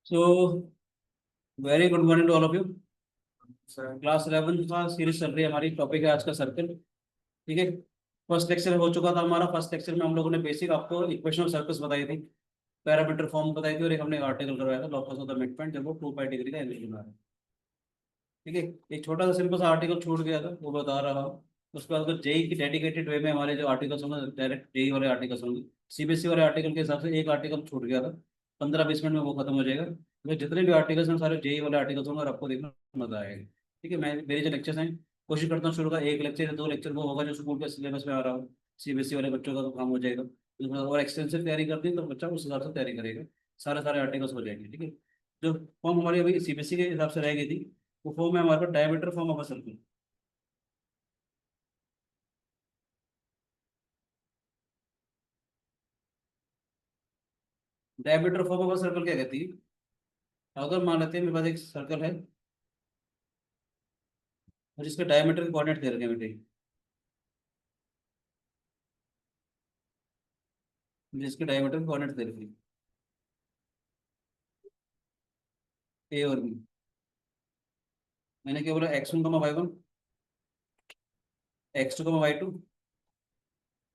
So very good morning to all of you. Class 11 का series चल रही है हमारी। टॉपिक है आज का सर्कल। ठीक है। फर्स्ट लेक्चर हो चुका था हमारा। फर्स्ट लेक्चर में हम लोगों ने बेसिक आपको इक्वेशन ऑफ सर्कल्स बताई थी, पैरामीटर फॉर्म बताई थी, और एक हमने आर्टिकल करवाया था locus of the mid point जब वो 2 पाई डिग्री का एंगल बना रहा है। ठीक है। एक छोटा सा सिंपल सा आर्टिकल छूट गया था, वो बता रहा हूँ। उसके बाद अगर जेई की डेडिकेटेड वे में हमारे जो आर्टिकल्स होंगे, डायरेक्ट जेई वाले आर्टिकल्स होंगे। सीबीएसई वाले आर्टिकल के हिसाब से एक आर्टिकल छूट गया था, 15-20 मिनट में वो खत्म हो जाएगा। तो जितने भी आर्टिकल्स हैं सारे जेई वाले आर्टिकल्स होंगे और आपको देखना मजा आएगा। ठीक है। मैं मेरे जो लेक्चर्स हैं कोशिश करता हूँ शुरू का एक लेक्चर या 2 लेक्चर वो होगा जो स्कूल के सिलेबस में आ रहा हो। सीबीएसई वाले बच्चों का तो काम हो जाएगा। उसमें और एक्सटेंसिव तैयारी करती है तो बच्चा उस हिसाब से तैयारी करेगा। सारे सारे आर्टिकल्स हो जाएंगे। ठीक है। जो फॉर्म हमारी अभी सीबीएसई के हिसाब से रह गई थी, वो फॉर्म है हमारे पास diameter form of a circle. Diameter form of a circle क्या कहती है? अगर मान लेते हैं मेरे पास एक सर्कल है और जिसके डायमीटर के कोऑर्डिनेट दे रखे हैं बेटे, जिसके डायमीटर के कोऑर्डिनेट दे रखे हैं ए और बी। मैंने क्या बोला? x1, y1, x2, y2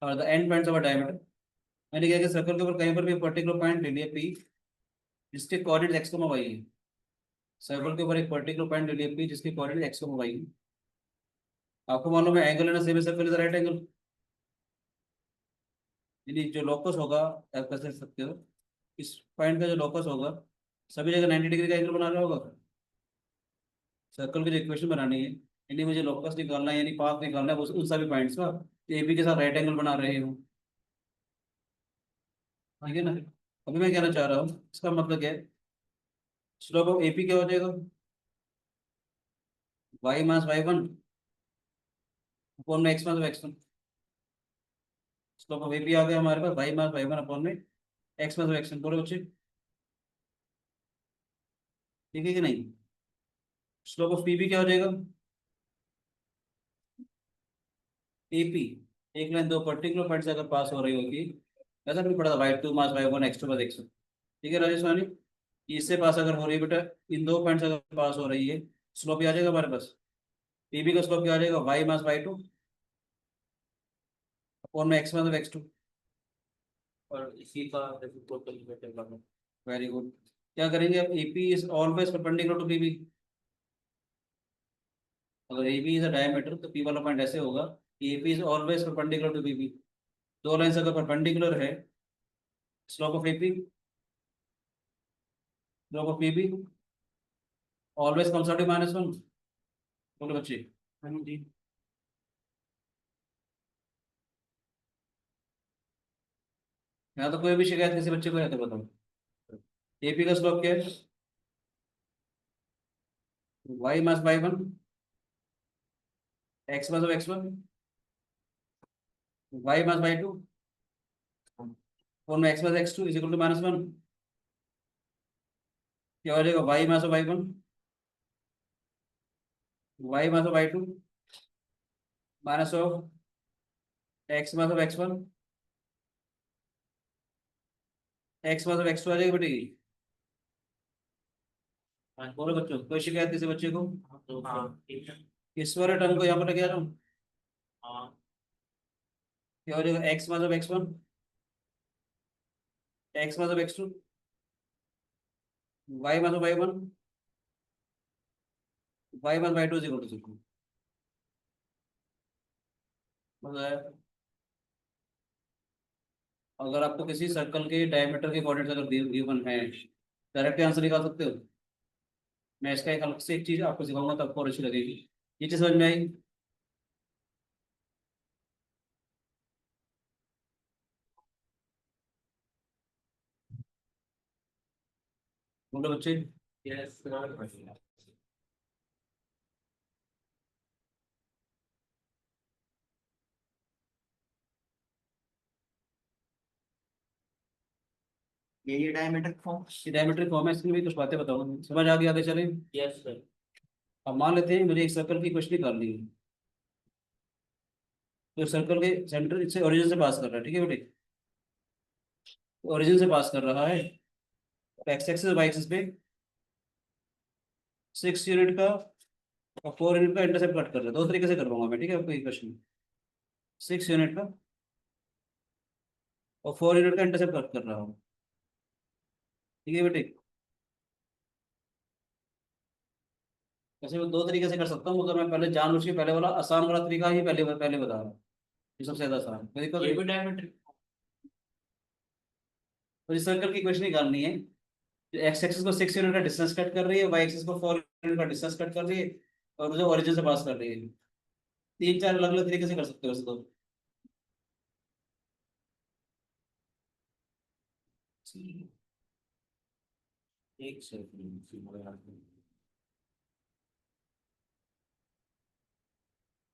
और the end points of a diameter. मैंने क्या किया, सर्कल के ऊपर कहीं पर भी पर्टिकुलर पॉइंट ले लिया P जिसके कोऑर्डिनेट x, y है। सर्कल के ऊपर एक पर्टिकुलर पॉइंट ले लिया P जिसके कोऑर्डिनेट x, y है। आपको मालूम है एंगल है ना, semi circle is right angle. यानी जो लोकस होगा, आप कह सकते हो इस पॉइंट का जो लोकस होगा सभी जगह 90 डिग्री का एंगल बना रहा होगा। सर्कल की जो इक्वेशन बनानी है, यानी मुझे लोकस निकालना है यानी पाथ निकालना है उन सभी पॉइंट्स का, ए बी के साथ राइट एंगल बना रहे हो। ठीक है ना? अभी मैं कहना चाह रहा हूँ इसका मतलब क्या है, स्लोप ऑफ एपी क्या हो जाएगा? y-y1 अपॉन में x-x1। स्लोप ऑफ एपी आ गया हमारे पास y-y1 अपॉन में x-x1। बोलो बच्चे, ठीक है कि नहीं? स्लोप ऑफ पीबी क्या हो जाएगा? एपी, एक लाइन दो पर्टिकुलर पॉइंट से अगर पास हो रही होगी, ऐसा भी पड़ा था y2-y1 x2 ठीक है राजेश वानी, इससे पास अगर हो रही है बेटा, इन दो पॉइंट से अगर पास हो रही है, स्लोप आ जाएगा हमारे पास। पीबी का स्लोप क्या आ जाएगा? y-y2 अपॉन में x-x2। और इसी का रेसिप्रोकल मेथड लगा। Very good. क्या करेंगे अब? AP is always perpendicular to PB. अगर एबी इज अ डायमीटर तो पी वाला पॉइंट ऐसे होगा कि AP is always perpendicular to PB. दो लाइंस अगर परपेंडिकुलर है, slope of AP, slope of PB always comes out to -1। बोलो बच्चे। हाँ जी। यहाँ तो कोई भी शिकायत किसी बच्चे को है तो बताओ। एपी का स्लोप क्या है? y-y1 x-x1 y-y2 और में x-x2 इज इक्वल टू -1। क्या हो जाएगा? y-y1 y-y2 minus of x-x1 x-x2 आ जाएगा बेटे। हाँ बोलो बच्चों, कोई शिकायत किसी बच्चे को? तो हाँ ठीक है। इस वाले टर्म को यहाँ पर लेके आ रहा हूँ। हाँ क्या हो जाएगा? x-x1 x-x2 y-y1 y-y2 is equal to 0। मतलब अगर आपको किसी सर्कल के डायमीटर के कोऑर्डिनेट्स अगर गिवन है, डायरेक्ट आंसर निकाल सकते हो। मैं इसका एक अलग से एक चीज आपको सिखाऊंगा तो आपको और अच्छी लगेगी। ये चीज समझ में आई? बोलो बच्चे। यस। ये डायमीटर फॉर्म। ये डायमीट्रिक फॉर्म है, इसमें भी कुछ बातें बताऊंगा, समझ आ गया? आगे चले। Yes sir. अब मान लेते हैं मुझे एक सर्कल की क्वेश्चन निकालनी है। तो सर्कल के सेंटर से ओरिजिन से पास कर रहा है। ठीक है बेटे, ओरिजिन से पास कर रहा है एक्स एक्सिस वाई एक्सिस पे 6 यूनिट का और 4 यूनिट का इंटरसेप्ट कट कर रहे हैं। दो तरीके से करवाऊंगा मैं, ठीक है, आपको क्वेश्चन 6 यूनिट का और 4 यूनिट का इंटरसेप्ट कट कर रहा हूँ। ठीक है बेटे, वैसे मैं दो तरीके से कर सकता हूँ, मगर मैं पहले जानबूझ के पहले वाला आसान वाला तरीका ही पहले पहले बता रहा हूँ। ये सबसे ज्यादा आसान है, कोई दिक्कत ये नहीं। भी डायमेट्रिक। तो इस सर्कल की इक्वेशन निकालनी है। एक्स एक्सिस को 6 यूनिट का डिस्टेंस कट कर रही है, वाई एक्सिस को 4 यूनिट का डिस्टेंस कट कर रही है, और मुझे ओरिजिन से पास कर रही है। तीन चार अलग अलग तरीके से कर सकते हो इसको। एक सेकंड।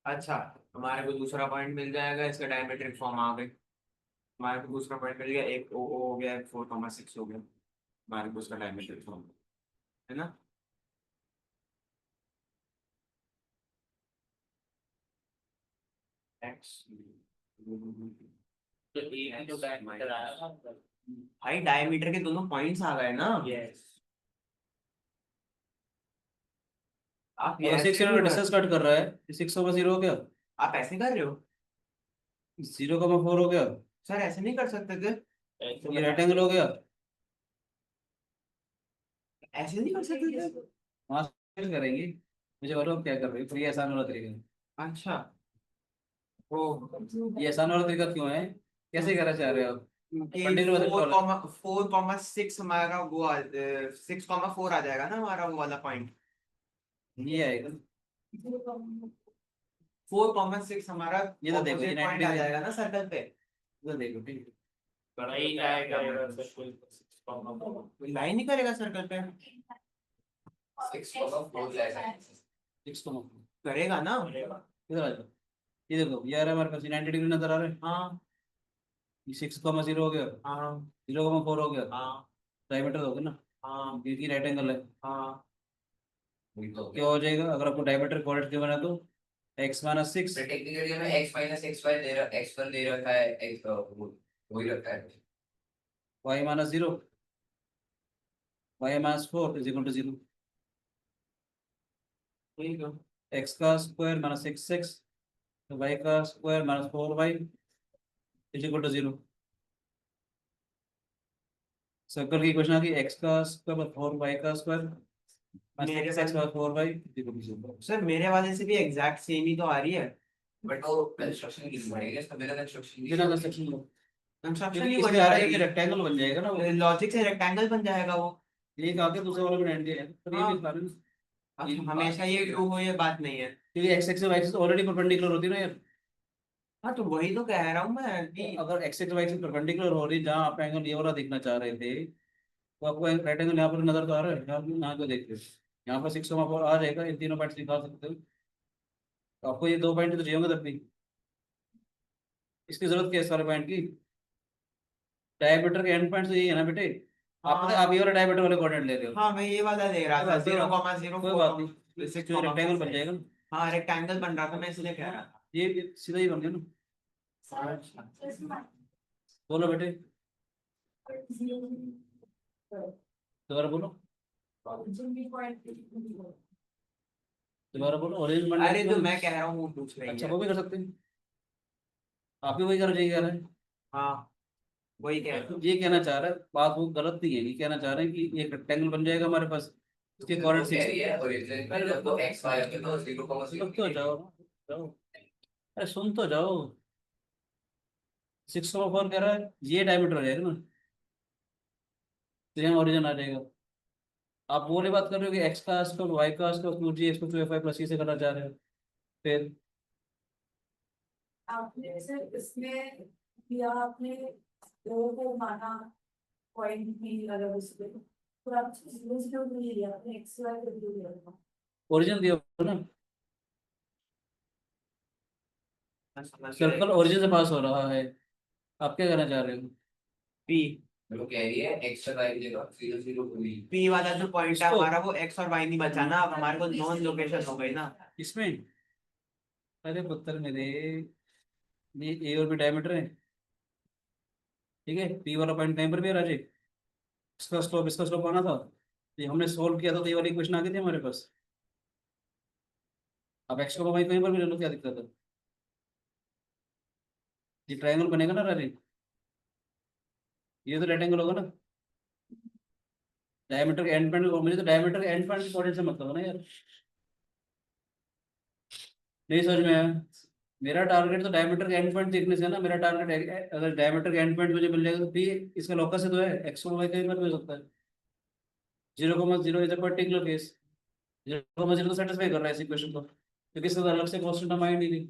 अच्छा, हमारे को दूसरा पॉइंट मिल जाएगा, इसका डायमेट्रिक फॉर्म आ गई। हमारे को दूसरा पॉइंट मिल गया, एक ओ हो गया, एक 4,6 हो गया। हमारे को उसका डायमेट्रिक फॉर्म है ना। एक्स तो एक ही जो डायमीटर आया भाई, डायमीटर के दोनों पॉइंट्स आ गए ना। यस। आप अगर ऐसे 6 यूनिट क्यों का डिस्टेंस कट कर रहा है, 6/0 हो गया, आप ऐसे कर रहे हो 0,4 हो गया, सर? ऐसे नहीं कर सकते थे। ऐसे ये राइट एंगल हो गया। ऐसे नहीं कर सकते थे। वहां से करेंगे, मुझे बोलो आप क्या कर रहे हो, फिर ये आसान वाला तरीका है। अच्छा। ओ ये आसान वाला तरीका क्यों है, कैसे करना चाह रहे हो आप? कि पंडित वैसे फोर कॉमा 4,6 हमारा वो 6,4 आ जाएगा ना हमारा वो वाला पॉइंट। ये आएगा, 4,6 हमारा ये तो देखो, ये ऑपोजिट 90 पॉइंट आ डिग्री, जाएगा ना सर्कल पे। ये तो देखो, ठीक नहीं आएगा, लाइन नहीं करेगा सर्कल पे। 6,4 जाएगा। है। 6, करेगा ना। इधर आ जाओ, ये देखो, ये आ रहा है हमारे पास, 90 डिग्री नजर आ रहा है। हाँ ये 6,0 हो गया, हाँ 0,4 हो गया, हाँ डायमीटर हो गया ना, हाँ ये की राइट एंगल है। हाँ। वही तो हो क्या गया। हो जाएगा अगर आपको डायमीटर कोऑर्डिनेट गिवन है तो? x-6 फिर टेक्निकली हमें x-x y दे रहा x1 दे रखा है x वही रखा है। y-0, y-4 is equal to 0। ठीक है। x का स्क्वायर माइनस x6, तो y का square minus 4y is equal to 0। Circle की इक्वेशन आ गई, x का स्क्वायर प्लस 4y का स्क्वायर माइनस मेरे x वाले plus 4y is equal to 0। Sir, मेरे वाले से भी एग्जैक्ट सेम ही तो आ रही है। बट वो कंस्ट्रक्शन की पड़ेगा, इसका मेरा कंस्ट्रक्शन बिना कंस्ट्रक्शन लो, कंस्ट्रक्शन क्योंकि नहीं इसमें करनी आ रहा है कि पड़ेगी। रेक्टेंगल बन जाएगा ना वो। लॉजिक से रेक्टेंगल बन जाएगा वो। एक आगे दूसरे वाले में एंड है, तो ये भी हाँ। बता रहे हैं अब ये, हमेशा ये ट्रू हो ये बात नहीं है। क्योंकि x axis y axis already perpendicular होती है ना यार। हाँ, तो वही तो कह रहा हूँ मैं तो कि अगर x axis y axis perpendicular हो रही, जहाँ आप एंगल ये वाला देखना चाह रहे थे, तो आपको एक राइट एंगल यहाँ पर नजर तो आ रहा है, यहाँ को देखते हो, यहाँ पर 6,4 आ जाएगा, इन तीनों पॉइंट्स निकाल सकते हो। तो आपको ये दो पॉइंट तो चाहिए होंगे तब भी, इसकी जरूरत क्या है सारे पॉइंट की? डायमीटर के एंड पॉइंट तो यही है ना बेटे। आप ये हाँ वाला डायमीटर वाले कोऑर्डिनेट ले रहे हो, हाँ, मैं ये वाला ले रहा था, कोई बात 0,0 कोई बात नहीं, 6, तो रेक्टेंगल बन जाएगा ना, हाँ रेक्टेंगल बन रहा था, मैं इसलिए कह रहा था। ये सीधा ही बन गया ना। बोलो बेटे, दोबारा बोलो, दोबारा बोलो, ओरिजिन बन अरे जो जाएगा। मैं कह रहा हूँ वो पूछ रही अच्छा, है। वो भी कर सकते हैं, आप भी वही कर रहे हैं। हाँ, वही कह रहा हूँ। ये कहना चाह रहा है, बात वो गलत नहीं है, ये कहना चाह रहे हैं कि एक रेक्टेंगल बन जाएगा हमारे पास, इसके तो वो कोऑर्डिनेट कह 6। रही है ओरिजिन में जब वो x y होते तो 0,0 सुन तो जाओ, जाओ, अरे सुन तो जाओ, 6/4 कह रहा है, ये डायमीटर हो जाएगा ना, तो यहाँ ओरिजिन आ जाएगा। आप वो वाली बात कर रहे हो कि एक्स का स्क्वायर वाई का square two g x two f y plus c से करना चाह रहे हो, फिर आपने सिर्फ इसमें दिया, आपने दो को माना पॉइंट भी अलग उसके, तो आप जीरो जीरो नहीं लिया, आपने एक्स वाई को भी लिया था। ओरिजिन दिया हो ना, समझ गया। सर्कल ओरिजिन से पास हो रहा है, आप क्या करना चाह रहे हो? पी वो कह रही है x और y की जगह 0,0 पूरी। पी वाला जो पॉइंट है इसको हमारा, वो एक्स और वाई नहीं बचा ना, अब हमारे को नॉन लोकेशन हो गई ना। इसमें, अरे पुत्र मेरे, ये ए और बी डायमीटर है, ठीक है, पी वाला पॉइंट कहीं पर भी है राजे, इसका स्लोप आना था। ये हमने सोल्व किया था तो ये वाली इक्वेशन आ गई थी हमारे पास। अब एक्स को वाई कहीं पर भी ले लो, क्या दिक्कत है? ये ट्रायंगल बनेगा ना राइट, ये तो रेक्टेंगल होगा ना। डायमीटर के एंड पॉइंट, मुझे तो डायमीटर के एंड पॉइंट कोऑर्डिनेट से मतलब है ना यार। नहीं समझ में आया? मेरा टारगेट तो डायमीटर के एंड पॉइंट देखने से है ना। मेरा टारगेट अगर डायमीटर के एंड पॉइंट मुझे मिल जाएगा तो भी इसका लोकस है तो है, एक्स और वाई कहीं पर भी हो सकता है। 0,0 इज अ पर्टिकुलर केस। 0,0 तो सेटिस्फाई कर रहा है इस इक्वेशन को, क्योंकि इसका अलग से कांस्टेंट हम आए नहीं।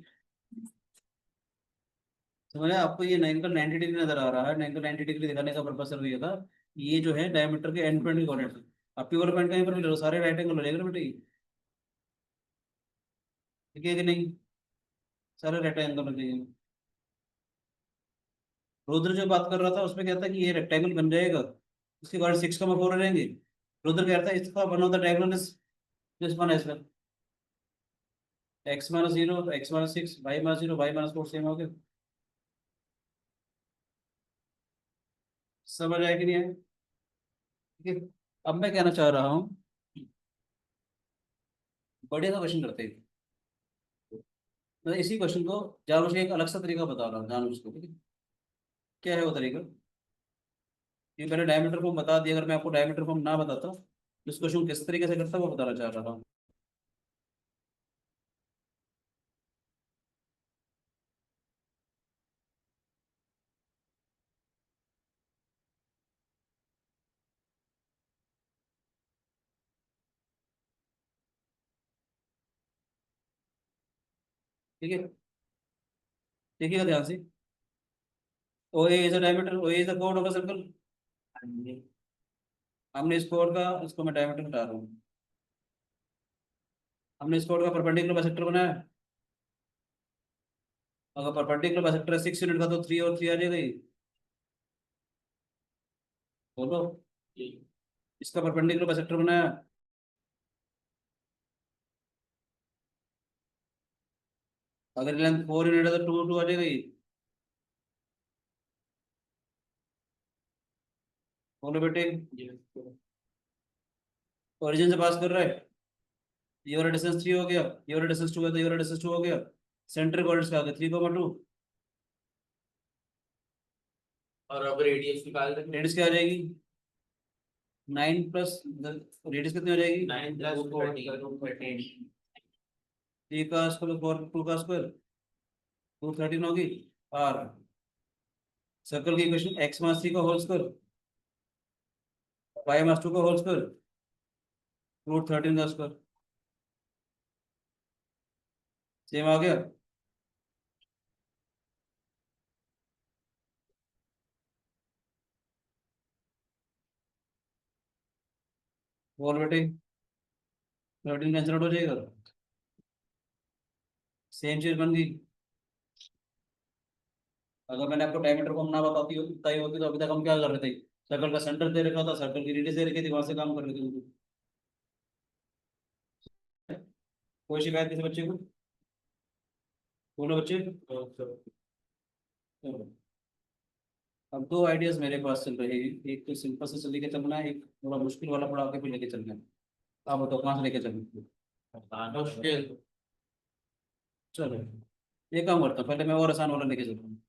समझा आपको? ये एंगल 90 डिग्री नजर आ रहा है। एंगल 90 डिग्री दिखाने का पर्पस सिर्फ ये था, ये जो है डायमीटर के एंड पॉइंट की कोऑर्डिनेट है। आप प्योर पॉइंट कहीं पर भी ले लो, सारे राइट एंगल हो जाएगा ना बेटे, ठीक है कि नहीं? सारे राइट एंगल हो जाएंगे। रुद्र जो बात कर रहा था उसमें क्या था कि ये रेक्टेंगल बन जाएगा, उसके बाद 6,4 रहेंगे। रुद्र कह रहा था इसका one of the diagonal is this one as well, x-0, x-6, y-0, y-4 same हो गया। समझ आया कि नहीं है? ठीक है। अब मैं कहना चाह रहा हूँ, बढ़िया सा क्वेश्चन करते हैं। मैं इसी क्वेश्चन को जानबूझ के एक अलग सा तरीका बता रहा हूँ, जानबूझ के, ठीक है? क्या है वो तरीका? ये मैंने डायमीटर फॉर्म बता दिया, अगर मैं आपको डायमीटर फॉर्म ना बताता तो इस क्वेश्चन किस तरीके से करता वो बताना चाह रहा था। ठीक है, देखिएगा ध्यान से। O A is a diameter, O A is a कोड ऑफ अ सर्कल। हमने इस कोड का, इसको मैं डायमीटर बता रहा हूँ। हमने इस कोड का परपेंडिकुलर बाइसेक्टर बनाया। अगर परपेंडिकुलर बाइसेक्टर 6 यूनिट का तो 3 और 3 आ जाएगा ये। बोलो। इसका परपेंडिकुलर बाइसेक्टर बनाया। अगर लेंथ 4 यूनिट है तो 2 2 आ जाएगा ये। बोलो बेटे। ओरिजिन से पास कर रहा है, ये वाला डिस्टेंस 3 हो गया, ये वाला डिस्टेंस 2 है तो ये वाला डिस्टेंस 2 हो गया। सेंटर कोऑर्डिनेट्स का आ गया 3,2। और अब रेडियस निकाल देंगे। रेडियस क्या आ जाएगी? 9 प्लस रेडियस कितनी हो जाएगी? 9 + 14 3 का स्क्वायर 4, 2 का स्क्वायर 213 होगी। और सर्कल की इक्वेशन x मास 3 का होल स्क्वायर, y मास 2 का होल स्क्वायर, √13 का स्क्वायर। सेम आ गया। बोल बेटे। 13 कैंसिल आउट हो जाएगा, सेम चीज बन गई। अगर मैंने आपको डायमीटर फॉर्म ना बताई होती तो अभी तक हम क्या कर रहे थे? सर्कल का सेंटर दे रखा था, सर्कल की रेडियस दे रखी थी, वहां से काम कर रहे थे। कोई शिकायत किसी बच्चे को? बोलो बच्चे। चलो। अब दो आइडियाज मेरे पास चल रहे हैं, एक तो सिंपल से लेके चलना है, एक थोड़ा मुश्किल वाला पढ़ा के भी लेके चलना है। आप बताओ कहाँ से लेके चलना? मुश्किल। चलो एक काम करता हूँ, पहले मैं और आसान वाला लेके चलता हूँ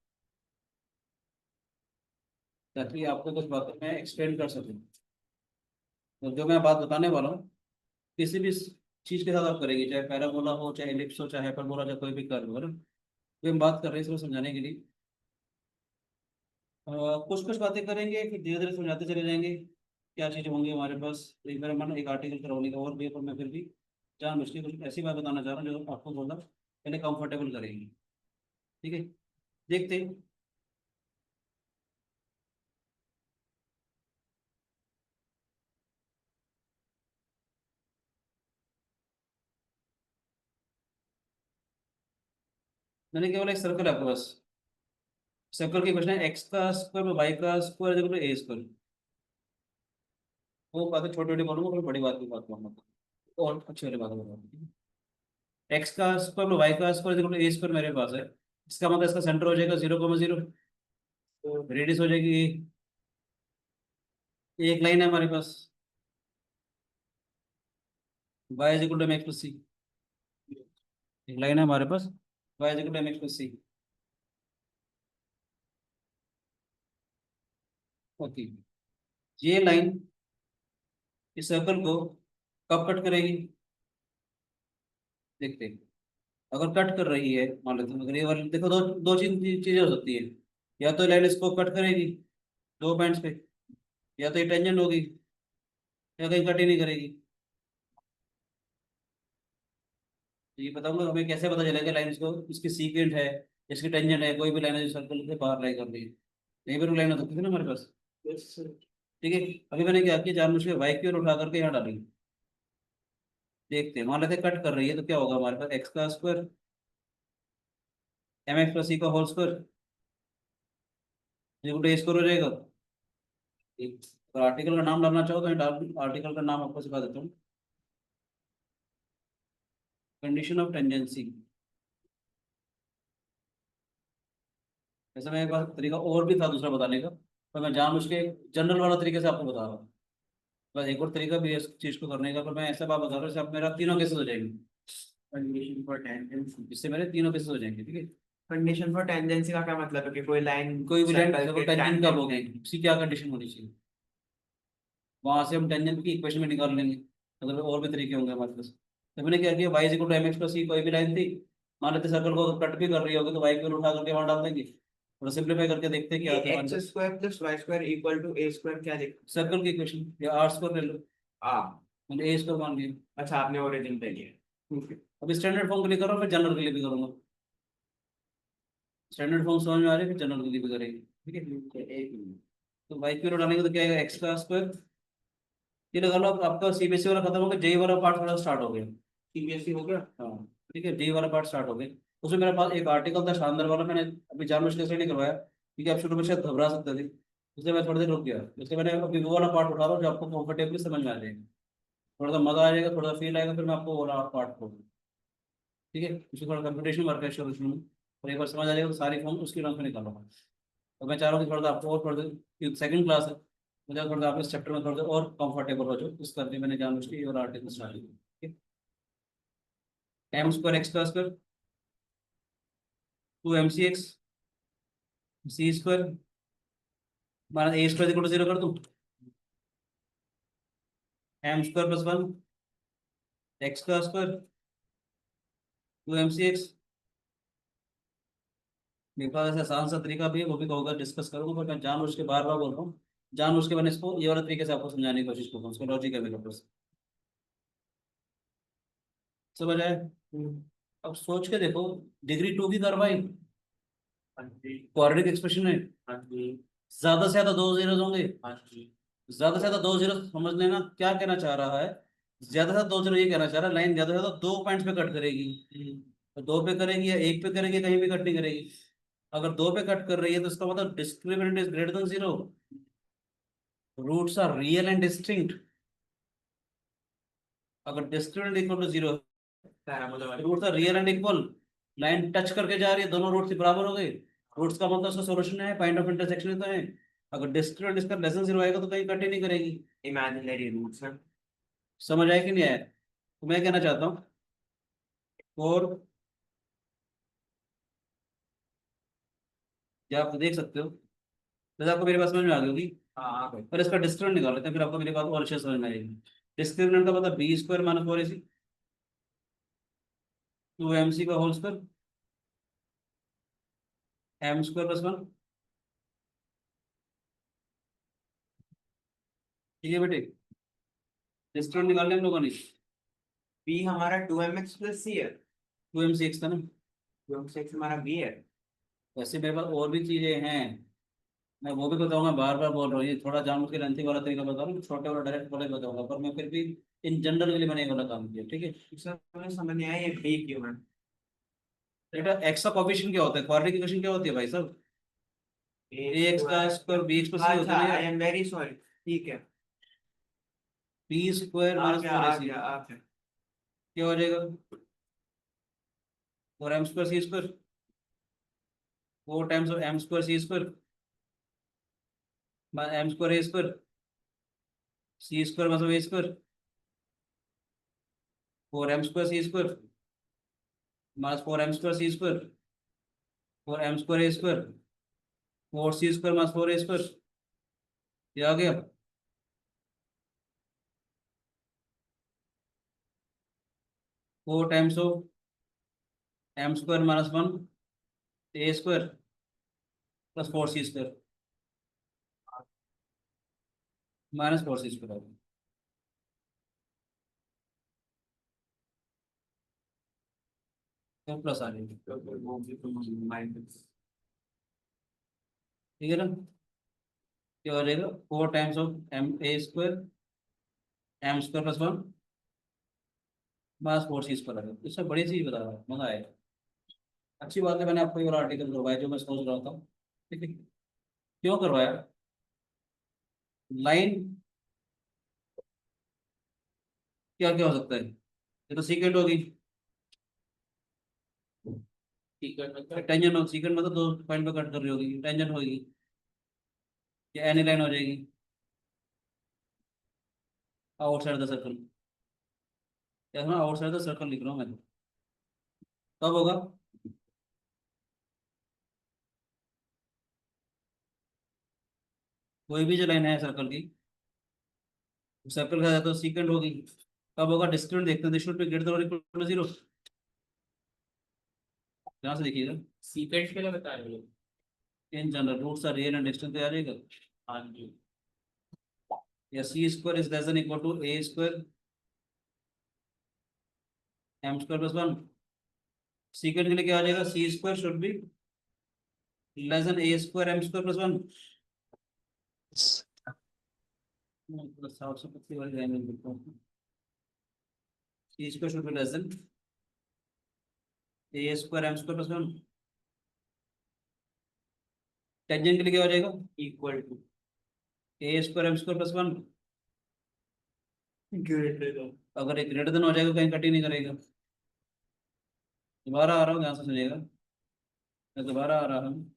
ताकि आपको कुछ बातें मैं एक्सप्लेन कर सकूँ। तो जो मैं बात बताने वाला हूँ किसी भी चीज़ के साथ आप करेंगे, चाहे पैराबोला हो, चाहे एलिप्स हो, चाहे हाइपरबोला, चाहे कोई भी कर्व हो ना, तो हम बात कर रहे हैं इसको समझाने के लिए। कुछ कुछ बातें करेंगे फिर धीरे धीरे समझाते चले जाएंगे क्या चीज़ें होंगी हमारे पास। तो एक मेरा मन एक आर्टिकल करवाने का और भी है, पर मैं फिर भी जानबूझ के कुछ ऐसी बात बताना चाह रहा हूँ जो आपको थोड़ा पहले कंफर्टेबल करेंगी। ठीक है, देखते हैं। मैंने केवल एक सर्कल है आपके पास। सर्कल की क्वेश्चन है, एक्स का स्क्वायर वाई का square equal to a square. वो बातें छोटी छोटी बोलूंगा, कोई बड़ी बात की बात बोलूंगा और अच्छी वाली बात बोलूंगा। एक्स का स्क्वायर वाई का square equal to a square मेरे पास है। इसका मतलब इसका सेंटर हो जाएगा 0,0, रेडियस हो जाएगी a, एक लाइन है हमारे पास, y is equal to mx plus c. एक लाइन है हमारे पास, y is equal to mx plus c. Okay, ये लाइन इस सर्कल को कब कट करेगी, देखते हैं। अगर कट कर रही है, मान लेते हैं, अगर ये वाली देखो, दो दो चीजें हो सकती है। या तो लाइन इसको कट करेगी दो पॉइंट्स पे, या तो ये टेंजेंट होगी, या कहीं कट ही नहीं करेगी। तो ये बताऊंगा हमें कैसे पता चलेगा लाइन इसको, इसकी सीक्वेंट है, इसकी टेंजेंट है, कोई भी लाइन है जो सर्कल से बाहर लाई कर रही है। यहीं पर लाइन हो सकती है ना हमारे पास। ठीक है, अभी मैंने क्या किया, जानबूझ के वाई की ओर उठा करके यहाँ डाली। देखते हैं, मान लेते कट कर रही है तो क्या होगा हमारे पास, एक्स का स्क्वायर एम एक्स प्लस सी का होल स्क्वायर ए स्क्वायर हो जाएगा। अगर आर्टिकल का नाम डालना चाहो तो मैं आर्टिकल का नाम आपको सिखा देता हूँ। Condition of tangency. वैसे मेरे पास तरीका और भी था दूसरा बताने का, पर मैं जानबूझ के जनरल वाला तरीके से आपको बता रहा हूँ। बस एक और तरीका भी है इस चीज़ को करने का, पर मैं ऐसा बात बता रहा हूँ जैसे आप मेरा तीनों केसेस हो जाएंगे। Condition for tangency. इससे मेरे तीनों केसेस हो जाएंगे, ठीक है। कंडीशन फॉर टेंजेंसी का क्या मतलब है कि कोई लाइन कोई भी लाइन सर्कल के टेंजेंट कब हो tangent- गई, उसकी क्या कंडीशन होनी चाहिए, वहां से हम टेंजेंट की इक्वेशन में निकाल लेंगे। अगर और भी तरीके होंगे हमारे पास। तो मैंने क्या किया, y equal to m x plus c, कोई भी लाइन थी, मान लेते सर्कल को कट भी कर रही होगी तो वाई को उठा करके वहां डाल देंगे। थोड़ा सिंप्लीफाई करके देखते हैं क्या ये आता है एक्स हमारे square plus y square equal to a square क्या लिख सर्कल की इक्वेशन, या आर स्क्वायर ले लो, आ मैंने ए स्क्वायर मान लिया। अच्छा आपने ओरिजिन पे लिया ठीक है। अब स्टैंडर्ड फॉर्म के लिए करो, फिर जनरल के लिए भी करूंगा। स्टैंडर्ड फॉर्म समझ में आ रही है, फिर जनरल के लिए भी करेंगे, ठीक है। एक मिनट तो वाई की डालेंगे तो क्या आएगा, एक्स का स्क्वायर। ये लगा लो आपका सीबीएसई वाला खत्म हो गया, जेई वाला पार्ट थोड़ा स्टार्ट हो गया। सीबीएसई हो गया। हाँ, ठीक है, जेई वाला पार्ट स्टार्ट हो गया। उसमें मेरे पास एक आर्टिकल था शानदार वाला, मैंने अभी जानबूझ के इसलिए नहीं करवाया क्योंकि आप शुरू में शायद घबरा सकते थे, इसलिए मैं थोड़ी देर रुक गया। इसलिए मैंने अभी वो वाला पार्ट उठा रहा हूँ जो आपको कंफर्टेबली समझ में आ जाएगा, थोड़ा सा मजा आ जाएगा, थोड़ा सा फील आएगा, फिर मैं आपको वो वाला पार्ट खोलूँ। ठीक है, उसमें थोड़ा कंप्यूटेशन वर्क है शुरू शुरू में, और एक बार समझ आ जाएगा तो सारी फॉर्म उसकी टर्म्स में निकालूंगा। तो मैं चाह रहा हूँ कि थोड़ा सा आपको और थोड़ा सा, सेकंड क्लास है, मुझे थोड़ा सा आप इस चैप्टर में थोड़ा सा और कंफर्टेबल हो जाओ, इस करके मैंने जानबूझ के ये वाला आर्टिकल स्टार्ट किया। एम स्क्वायर एक्स का square, two m c x c square, माना a square equal to zero कर दूं, m square plus one x का square, two m c x. मेरे पास ऐसा आसान सा तरीका भी है, वो भी कहूँगा डिस्कस करूँगा, पर मैं जानबूझ के बार बार बोल रहा हूँ, जानबूझ के मैंने इसको ये वाला तरीके से आपको समझाने की कोशिश करूँगा, उसका लॉजिक है मेरे पास। समझ आए। अब सोच के देखो, डिग्री टू की कार्रवाई हाँ जी क्वाड्रेटिक एक्सप्रेशन है, हाँ जी ज्यादा से ज्यादा दो जीरो होंगे। हाँ जी ज्यादा से ज्यादा दो जीरो समझ लेना क्या कहना चाह रहा है, ज्यादा से ज्यादा दो जीरो ये कहना चाह रहा है लाइन ज्यादा से ज्यादा दो पॉइंट्स पे कट करेगी। तो दो पे करेगी या एक पे करेगी, कहीं भी कट नहीं करेगी। अगर दो पे कट कर रही है तो इसका मतलब discriminant is greater than zero, roots are real and distinct. अगर discriminant equal to zero, parabola वाली roots are real and equal, line touch करके जा रही है, दोनों रूट्स बराबर हो गए, रूट्स का मतलब उसका सोल्यूशन है, पॉइंट ऑफ इंटरसेक्शन तो है। अगर डिस्क्रिमिनेंट इसका लेस देन जीरो आएगा तो कहीं कट ही नहीं करेगी। इमेजिनरी रूट्स है। समझ आया कि नहीं आया, तो मैं कहना चाहता हूँ, और क्या आप देख सकते हो, जैसे आपको मेरी बात समझ में आ गई होगी, हाँ आ गए। पर इसका डिस्क्रिमिनेंट निकाल लेते हैं, फिर आपको मेरी बात और अच्छे से समझ में आएगी। डिस्क्रिमिनेंट का मतलब b square minus four a c, two m c का whole square, M square plus one. ठीक है बेटे, डिस्क्रिमिनेंट निकाल लिया हम लोगों ने। बी हमारा 2mx प्लस सी है। टू एम सी एक्स था ना। 2mx हमारा बी है। वैसे मेरे पास और भी चीजें हैं, मैं वो भी बताऊंगा, बार बार बोल रहा हूँ, ये थोड़ा जानबूझ के लेंथी वाला तरीका बता रहा हूँ, छोटे वाला डायरेक्ट वाला ही बताऊंगा, पर मैं फिर भी इन जनरल के लिए मैंने ये वाला काम किया, ठीक है। सर मुझे समझ नहीं आया ये बी क्यों है। बेटा एक्स का कोफिशिएंट क्या होता है, क्वाड्रेटिक इक्वेशन क्या होती है भाई साहब, ए एक्स का स्क्वायर बी एक्स प्लस सी होता अच्छा है ना आई यार। एम वेरी सॉरी ठीक है। बी स्क्वायर आ माइनस गया फोर ए आ सी गया आ गया। क्या हो जाएगा, four M square C square, four times of M square C square M square A square, C square मतलब A square, 4m² C square minus 4m² C square, 4m² A square, 4c² minus 4a square, ये आ गया। 4 times of m² minus 1 a² plus 4c² minus 4c² आ गया। तो plus आ जाएगा, ठीक है ना। क्या हो जाएगा, 4 times of m² plus 1 minus 4c² आ गया। इससे बड़ी चीज बता रहा हूँ, मजा आएगा। अच्छी बात है, मैंने आपको ये वाला आर्टिकल करवाया जो मैं सोच रहा था। ठीक है, क्यों करवाया, लाइन क्या क्या हो सकता है, ये तो सीकेंट होगी, टेंजेंट हो, सीकेंट मतलब 2 पॉइंट पे कट कर रही होगी, टेंजेंट होगी, या एनी लाइन हो जाएगी आउटसाइड द सर्कल। क्या है, आउटसाइड द सर्कल लिख रहा हूँ मैं तो। कब होगा, कोई भी जो लाइन है सर्कल की, सर्कल का तो सीकेंट होगी। कब होगा, डिस्क्रिमिनेंट देखते हैं, डिस्क्रिमिनेंट पे ग्रेटर देन और इक्वल टू 0, यहाँ से देखिएगा। सीक्वेंस के लिए बता रहे हो? In general roots are real and distance पे आ जाएगा, हाँ जी। या c² is less than equal to a² m² plus 1। Secant के लिए क्या आ जाएगा, c² should be less than a² m² plus 1। साफ से पतली वाली लाइन में लिखता हूँ, c² should be less than a² m² plus 1। Tangent के लिए क्या हो जाएगा, equal to a² m² plus 1। Greater अगर एक ग्रेटर देन हो जाएगा कहीं कट ही नहीं करेगा। दोबारा आ रहा हूँ, ध्यान से सुनिएगा, मैं दोबारा आ रहा हूँ।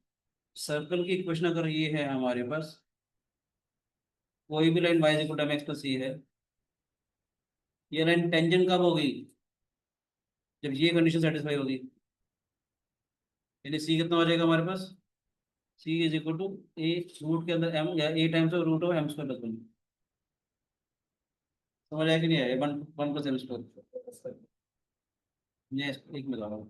सर्कल की इक्वेशन अगर ये है हमारे पास, कोई भी line y equal to mx plus c है, ये लाइन टेंजेंट कब होगी, जब ये कंडीशन सेटिस्फाई होगी। यानी c कितना हो जाएगा हमारे पास, c is equal to a root के अंदर m, या a times of root of m² plus 1। समझ आया कि नहीं आया, 1 प्लस m²। ये एक में ला रहा हूँ,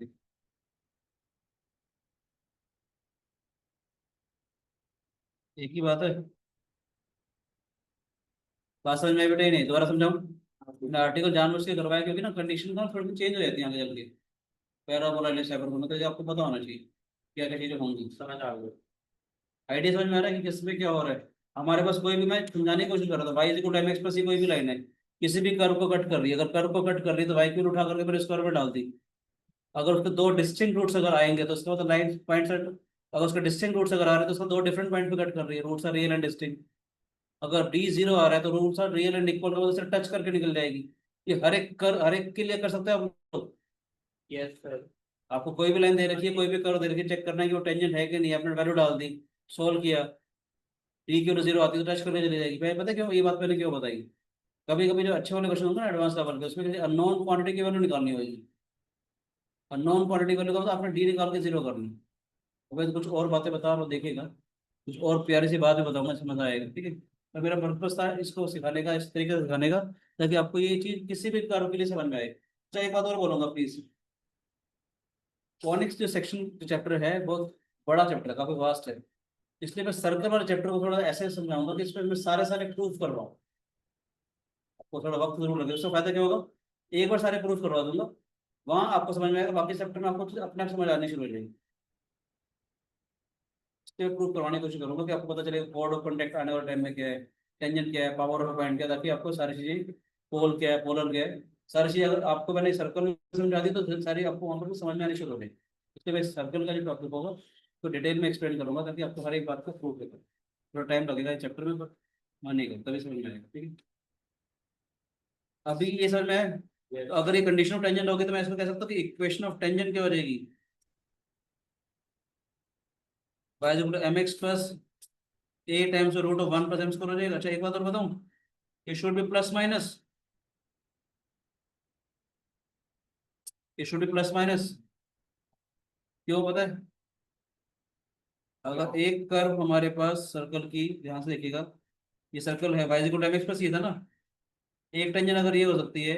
एक ही बात है, बात समझ में आई बेटा ही नहीं, दोबारा समझाऊं। मैंने आर्टिकल जानबूझ के करवाया क्योंकि ना कंडीशन ना थोड़ी चेंज हो जाती है आगे चल के, पैराबोला हाइपरबोला, तो ये आपको पता होना चाहिए क्या क्या चीजें होंगी। समझ आ गया। आइडिया समझ में आ रहा है कि किस में क्या हो रहा है। हमारे पास कोई भी, मैं समझाने की कोशिश कर रहा था, y equal to mx plus c कोई भी लाइन है, किसी भी कर्व को कट कर रही है, अगर कर्व को कट कर रही है तो वाई क्यूब उठा करके फिर स्क्वायर में डाल दी। अगर उसके दो डिस्टिंक्ट रूट्स अगर आएंगे तो उसका मतलब लाइन पॉइंट सेट, अगर उसके डिस्टिंक्ट रूट्स अगर आ रहे हैं तो उसका दो डिफरेंट पॉइंट पे कट कर रही है, roots are real and distinct. अगर d0 आ रहा है तो roots are real and equal, का से टच करके निकल जाएगी। ये हर एक के लिए कर सकते हैं आप लोग। Yes sir. आपको कोई भी लाइन दे रखी है, कोई भी कर्व दे रखी है, चेक करना है कि वो टेंजेंट है कि नहीं, आपने वैल्यू डाल दी, सोल्व किया, डी क्यू 0 आती है तो टच करके चली जाएगी। पहले पता है क्यों, ये बात मैंने क्यों बताई, कभी कभी जो अच्छे वाले क्वेश्चन होते हैं ना एडवांस लेवल के, उसमें किसी अननोन क्वांटिटी की वैल्यू निकालनी होगी। अननोन क्वांटिटी वैल्यू का मतलब आपने डी निकाल के 0 करनी। तो मैं तो कुछ और बातें बता रहा हूँ, देखेगा कुछ और प्यारी सी बात भी बताऊंगा, समझ आएगा, ठीक है। तो मेरा पर्पज था इसको सिखाने का, इस तरीके से सिखाने का, ताकि आपको ये चीज किसी भी कार्य के लिए समझ में आए। अच्छा एक बात और बोलूंगा प्लीज, कॉनिक्स जो सेक्शन जो चैप्टर है बहुत बड़ा चैप्टर है, काफी वास्ट है, इसलिए मैं सर्कल वाले चैप्टर को थोड़ा ऐसे समझाऊंगा कि इसमें मैं सारे सारे प्रूफ करवाऊँ। आपको थोड़ा वक्त जरूर लगे, उससे फायदा क्या होगा, एक बार सारे प्रूफ करवा दूंगा, वहां आपको समझ में आएगा, बाकी चैप्टर में आपको अपने आप समझ आनी शुरू हो जाएगी। इसलिए प्रूफ करवाने की कोशिश करूंगा कि आपको पता चले कोड ऑफ कॉन्टेक्ट आने वाले टाइम में क्या है, टेंजेंट क्या है, पावर ऑफ पॉइंट क्या है, ताकि आपको सारी चीजें, पोल क्या है, पोलर क्या है, सारी चीजें अगर आपको मैंने सर्कल में समझा दी तो फिर सारी आपको वहां पर समझ में आनी शुरू हो जाएगी। इसलिए मैं सर्कल का जो टॉपिक होगा तो डिटेल में एक्सप्लेन करूंगा, ताकि आपको हर एक बात को प्रूव करें। थोड़ा टाइम लगेगा इस चैप्टर में, बट मानिएगा तभी समझ में आएगा, ठीक है। अभी ये समझ में आया? तो अगर ये कंडीशन ऑफ टेंजेंट होगी तो मैं इसको कह सकता हूँ कि इक्वेशन ऑफ टेंजेंट क्या हो जाएगी, y equal to mx plus a times root of 1 plus m² हो जाएगा। अच्छा एक बात और बताऊँ, it should be plus minus, it should be plus minus. क्यों पता है? अगर एक कर्व हमारे पास सर्कल की, ध्यान से देखिएगा, ये सर्कल है y equal to mx plus, ये था ना, एक टेंजन अगर ये हो सकती है,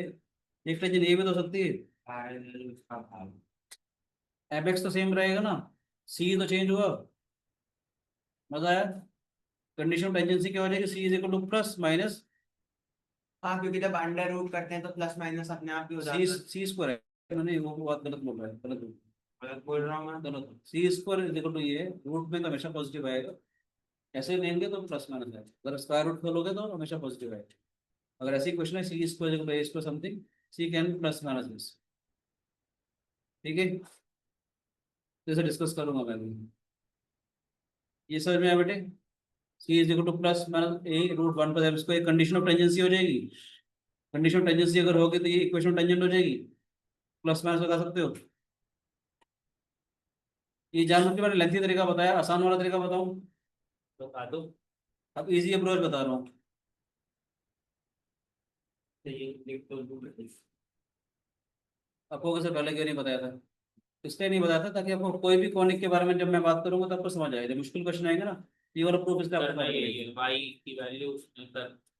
एक टेंजन ये भी तो हो सकती है, पैरेलल उसका भाग। mx तो सेम रहेगा ना, c तो चेंज हुआ, मजा आया? कंडीशन टेंजेंसी क्या हो जाएगी, c is equal to plus minus हाँ, क्योंकि जब अंडर रूट करते हैं तो प्लस माइनस अपने आप ही हो जाता सी, है। सी स्क्वायर है, नहीं वो बात गलत बोल रहा है, गलत बोल रहा हूँ मैं। गलत, सी स्क्वायर इज इक्वल टू ये, रूट में तो हमेशा पॉजिटिव आएगा, ऐसे लेंगे तो प्लस माइनस आएगा, अगर स्क्वायर रूट खोलोगे तो हमेशा पॉजिटिव आएगा। अगर ऐसी क्वेश्चन है c square equal to a square something, c can plus minus this, ठीक है, जैसे डिस्कस करूंगा मैं भी। ये समझ में आया बेटे? C is equal to plus minus a root one plus m square, condition of tangency हो जाएगी, कंडीशन ऑफ टेंजेंसी अगर होगी तो ये इक्वेशन टेंजेंट हो जाएगी, प्लस माइनस लगा सकते हो। ये जानने के बारे लेंथी तरीका बताया, आसान वाला तरीका बताऊं? बता दो, अब इजी अप्रोच बता रहा हूँ। आपको कैसे पहले क्यों नहीं बताया था? इसलिए नहीं बताया था ताकि आपको कोई भी कॉनिक के बारे में जब मैं बात करूंगा तो आपको समझ आएगा, मुश्किल क्वेश्चन आएगा ना, ये वाला प्रूफ इसलिए आपको करना पड़ेगा। y की वैल्यू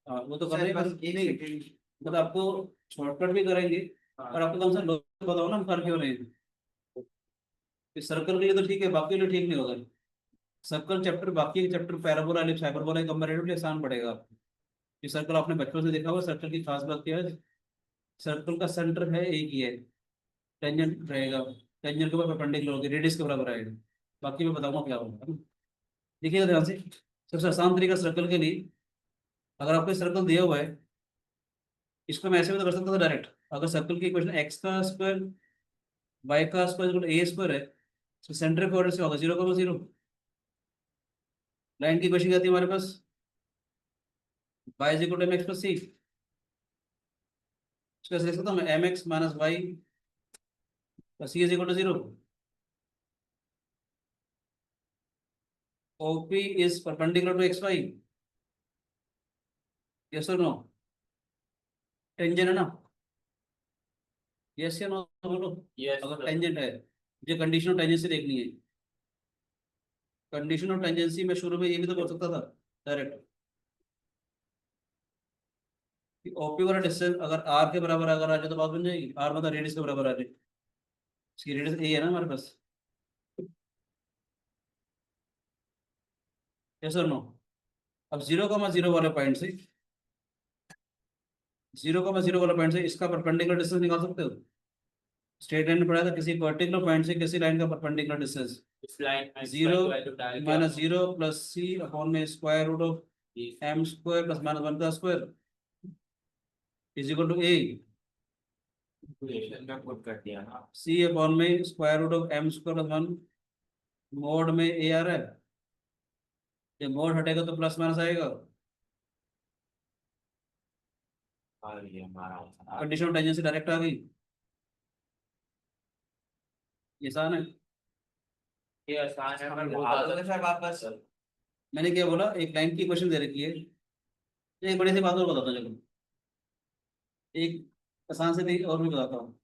हाँ वो तो करना ही बस पड़ेगा। एक नहीं सेकंड। मतलब आपको शॉर्टकट भी करेंगे, और आपको कम से कम logic बताओ ना, हम कर क्यों रहे हैं। इस सर्कल के लिए तो ठीक है, बाकी के लिए ठीक नहीं होगा। सर्कल चैप्टर, बाकी के chapter parabola ellipse hyperbola comparatively आसान पड़ेगा आपको। ये सर्कल आपने बचपन से देखा हुआ, सर्कल की खास बात क्या है, सर्कल का सेंटर है एक ही है, टेंजेंट रहेगा, टेंजेंट के ऊपर परपेंडिकुलर होगी, रेडियस के बराबर आएगा, बाकी मैं बताऊंगा क्या होगा। देखिएगा ध्यान से, सबसे आसान तरीका सर्कल के लिए, अगर आपको सर्कल दिया हुआ है, इसको मैं ऐसे भी तो कर सकता था डायरेक्ट, अगर सर्कल की इक्वेशन एक्स का स्क्वायर वाई का स्क्वायर ए स्क्वायर है, तो सेंटर के ऑर्डर से होगा 0,0। लाइन की इक्वेशन क्या थी हमारे पास, y is equal to m x plus c, इसको ऐसे लिख सकता हूँ मैं, m x minus y plus c is equal to 0। OP is perpendicular to XY, yes or no? Tangent है ना, यस या नो बोलो। यस अगर टेंजेंट है, मुझे कंडीशन ऑफ टेंजेंसी देखनी है, कंडीशन ऑफ टेंजेंसी में शुरू में ये भी तो कर सकता था डायरेक्ट, ओपी वाला डिस्टेंस अगर आर के बराबर अगर आ जाए तो बात बन जाएगी, आर मतलब रेडियस के बराबर आ जाए, इसकी रेडियस ए है ना हमारे पास, यस और नो? अब 0,0 वाले पॉइंट से, 0,0 वाला पॉइंट से इसका परपेंडिकुलर डिस्टेंस निकाल सकते हो। स्ट्रेट लाइन में पढ़ा था, किसी पर्टिकुलर पॉइंट से किसी लाइन का परपेंडिकुलर डिस्टेंस इस लाइन में 0 माइनस 0 प्लस सी अपॉन में square root of M square plus minus 1 का square is equal to a, मैं खुद कर दिया ना। सी अपॉन में square root of M square plus 1 mod में ए आ रहा है, ये मोड हटेगा तो प्लस माइनस आएगा, और ये हमारा कंडीशन ऑफ टेंजेंसी डायरेक्ट आ गई, ये आसान है। ये आसान है पर बहुत आगे ज्यादा सर वापस। मैंने क्या बोला, एक लाइन की क्वेश्चन दे रखी है, एक बड़ी सी बात और बताता हूँ, चलो एक आसान से थी और भी बताता हूँ।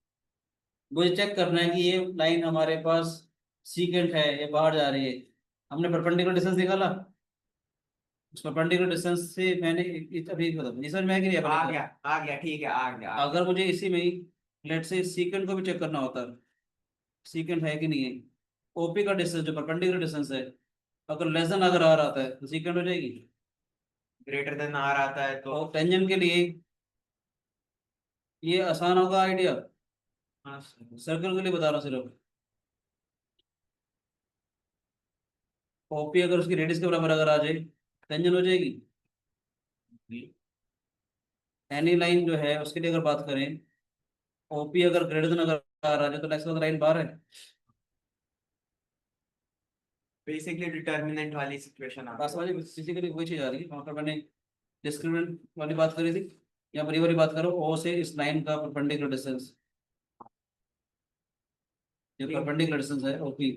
मुझे चेक करना है कि ये लाइन हमारे पास सीकेंट है, ये बाहर जा रही है, हमने परपेंडिकुलर डिस्टेंस निकाला, उस परपेंडिकुलर डिस्टेंस से मैंने अभी बता, ये समझ में आया कि नहीं आ आया? गया, आ गया, ठीक है, आ गया। अगर मुझे इसी में ही लेट से सीकेंट को भी चेक करना होता, सीकेंट है कि नहीं है, ओपी का डिस्टेंस जो परपेंडिकुलर डिस्टेंस है, अगर लेस देन अगर आ रहा है तो सीकेंट हो जाएगी, ग्रेटर देन आर आता है तो और टेंजेंट के लिए ये आसान होगा आइडिया, हाँ, सर्कल के लिए बता रहा हूँ सिर्फ, ओपी अगर उसकी रेडियस के बराबर अगर आ जाए टेंजेंट हो जाएगी। एनी लाइन जो है उसके लिए अगर बात करें, ओपी अगर ग्रेटर देन अगर आ रहा है तो नेक्स्ट लाइन बाहर है, बेसिकली डिटर्मिनेंट वाली सिचुएशन आ पास वाली बेसिकली वही चीज आ रही है, वहाँ पर मैंने डिस्क्रिमिनेंट वाली बात करी थी, यहाँ पर ये वाली बात करो, ओ से इस लाइन का परपेंडिकुलर डिस्टेंस, ये परपेंडिकुलर डिस्टेंस है ओपी,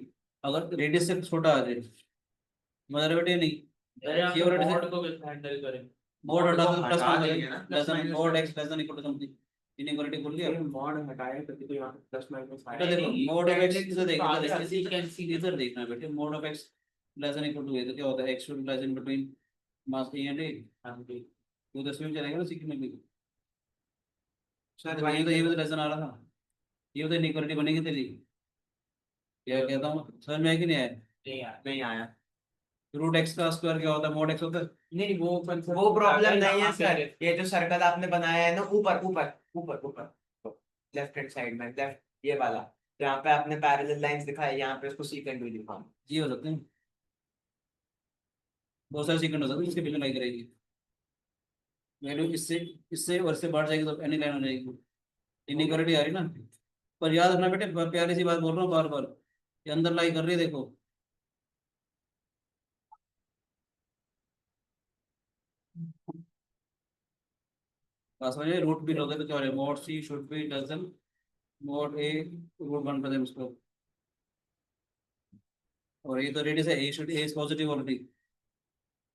अगर रेडियस से छोटा आ जाए, मदर बेटे नहीं, अरे आप ये वाला मॉड को कैसे हैंडल करें? मोड हटा दो, प्लस हटा माइनस देंगे ना, plus less than minus mod x less than equal to something, inequality खोल लिया। मॉड हटाया तो यहाँ प्लस माइनस बेटा देखो मोड ऑफ एक्स इधर देख, इधर देखना बेटे, mod of x less than equal to a तो क्या होता है, x should lies in between minus a and a, तो 10 में चलेगा ना सीखने में भी। सर तो ये भी तो लेसन आ रहा था, ये तो इनइक्वालिटी बनेगी तेरी, क्या कहता हूँ समझ में आया कि नहीं आया? नहीं आया। रूट एक्स का स्क्वायर क्या होता है, मोड एक्स होता है। नहीं वो प्रॉब्लम नहीं है सर, ये जो सर्कल आपने बनाया है ना ऊपर ऊपर ऊपर ऊपर लेफ्ट हैंड साइड में, लेफ्ट ये वाला जहाँ पे आपने पैरेलल लाइंस दिखाई, यहाँ पे उसको सीकेंट भी दिखाओ। ये हो सकते हैं, बहुत सारे सीक्वेंस हो सकते हैं, इसके बीच में लाई करेगी वैल्यू, इससे इससे और इससे बढ़ जाएगी तो एनी लाइन हो जाएगी, इनइक्वालिटी आ रही ना। पर याद रखना बेटे, प्यारी सी बात बोल रहा हूँ बार बार, ये अंदर लाई कर रही है देखो। बस समझे, रूट भी लोगे तो क्या हो रहा है, मोड सी शुड बी डजन मोड ए रूट वन पर उसको, और ये तो रेडियस है, a should a is positive already,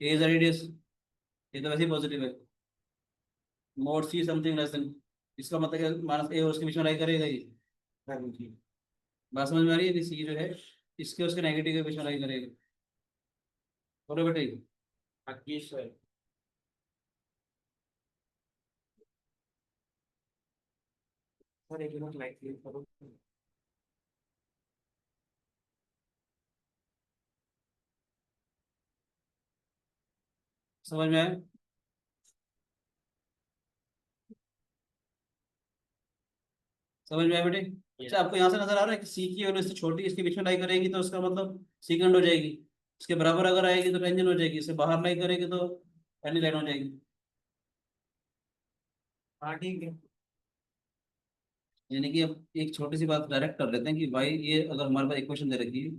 a is radius, ये तो वैसे ही पॉजिटिव है। Mod c something less than, इसका मतलब है माइनस ए और उसके बीच में लाई करेगा ये। बात समझ में आ रही है, सी जो है इसके उसके नेगेटिव के बीच में लाई करेगा, बोलो बेटे। सर एक मिनट लाइट क्लिक करो। समझ में आया? समझ में आया बेटे? अच्छा आपको यहाँ से नजर आ रहा है कि सी की वैल्यू इससे छोटी इसके बीच में लाई करेगी तो उसका मतलब सीकेंड हो जाएगी, इसके बराबर अगर आएगी तो टेंजेंट हो जाएगी, इससे बाहर लाई करेगी तो एनी लाइन हो जाएगी। हाँ ठीक है। यानी कि अब एक छोटी सी बात डायरेक्ट कर लेते हैं कि भाई ये अगर हमारे पास इक्वेशन दे रखी है,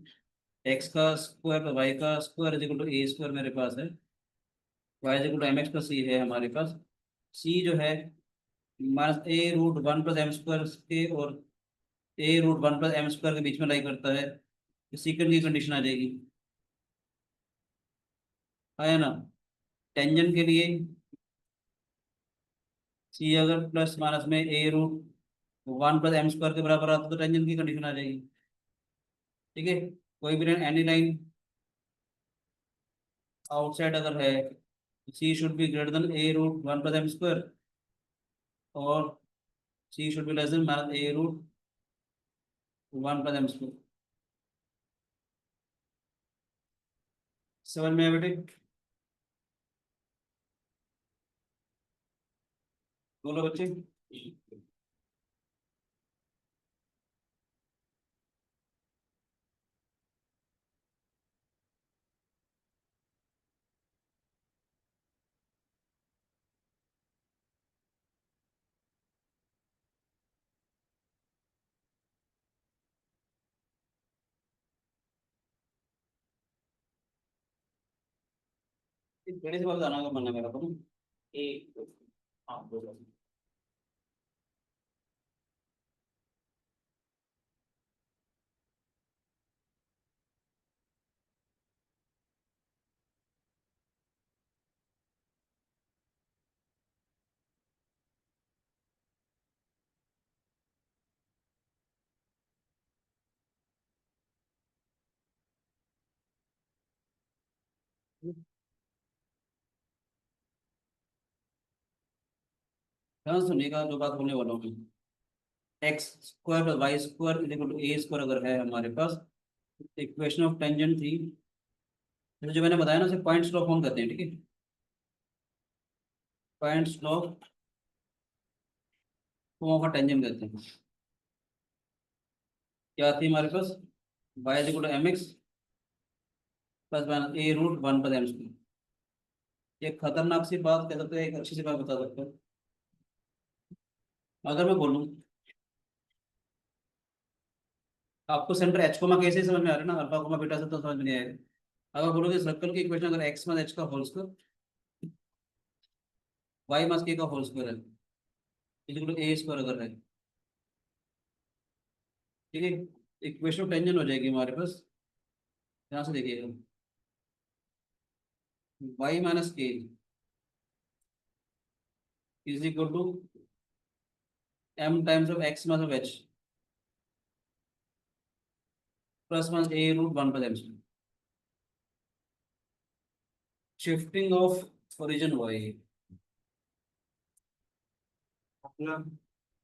एक्स का स्क्वायर वाई का square is equal to a square मेरे पास है, y is equal to m x plus c है हमारे पास, सी जो है minus a root one plus m square के और a root one plus m square के बीच में लाई करता है, तो सीकेंड की कंडीशन आ जाएगी, आया ना। टेंजेंट के लिए सी अगर प्लस माइनस में a root one plus m square के बराबर आता है तो टेंजेंट की कंडीशन आ जाएगी, ठीक है। कोई भी लाइन एनी लाइन आउटसाइड अगर है, c should be greater than a root one plus m square, और c should be less than minus a root one plus m square. समझ में आया बेटे? बोलो बच्चे। एक बड़ी सी बात जानने का मन है मेरा को, एक हाँ बोलो। ध्यान से सुनिएगा जो बात बोलने वाला हूँ। X square plus y square is equal to a square अगर है हमारे पास, इक्वेशन ऑफ टेंजेंट थी, तो जो मैंने बताया ना उसे पॉइंट्स लॉ फॉर्म करते हैं, ठीक है। Points law form of tangent कहते हैं। क्या थी हमारे पास, y is equal to m x plus minus a root one plus m square. ये खतरनाक सी बात कह सकते हैं, एक अच्छी सी बात बता सकते हैं। अगर मैं बोलूँ आपको सेंटर एच कोमा कैसे समझ में आ रहा है ना, अल्फा कोमा बीटा से तो समझ में नहीं आएगा। अगर बोलोगे सर्कल की इक्वेशन अगर एक्स माइनस एच का होल स्क्वायर वाई माइनस के का होल स्क्वायर है इक्वल टू ए स्क्वायर अगर है, ठीक है, इक्वेशन टेंजेंट हो जाएगी हमारे पास। यहाँ से देखिएगा y minus k is equal to m times of x minus of h plus minus a root 1 plus m shifting of origin y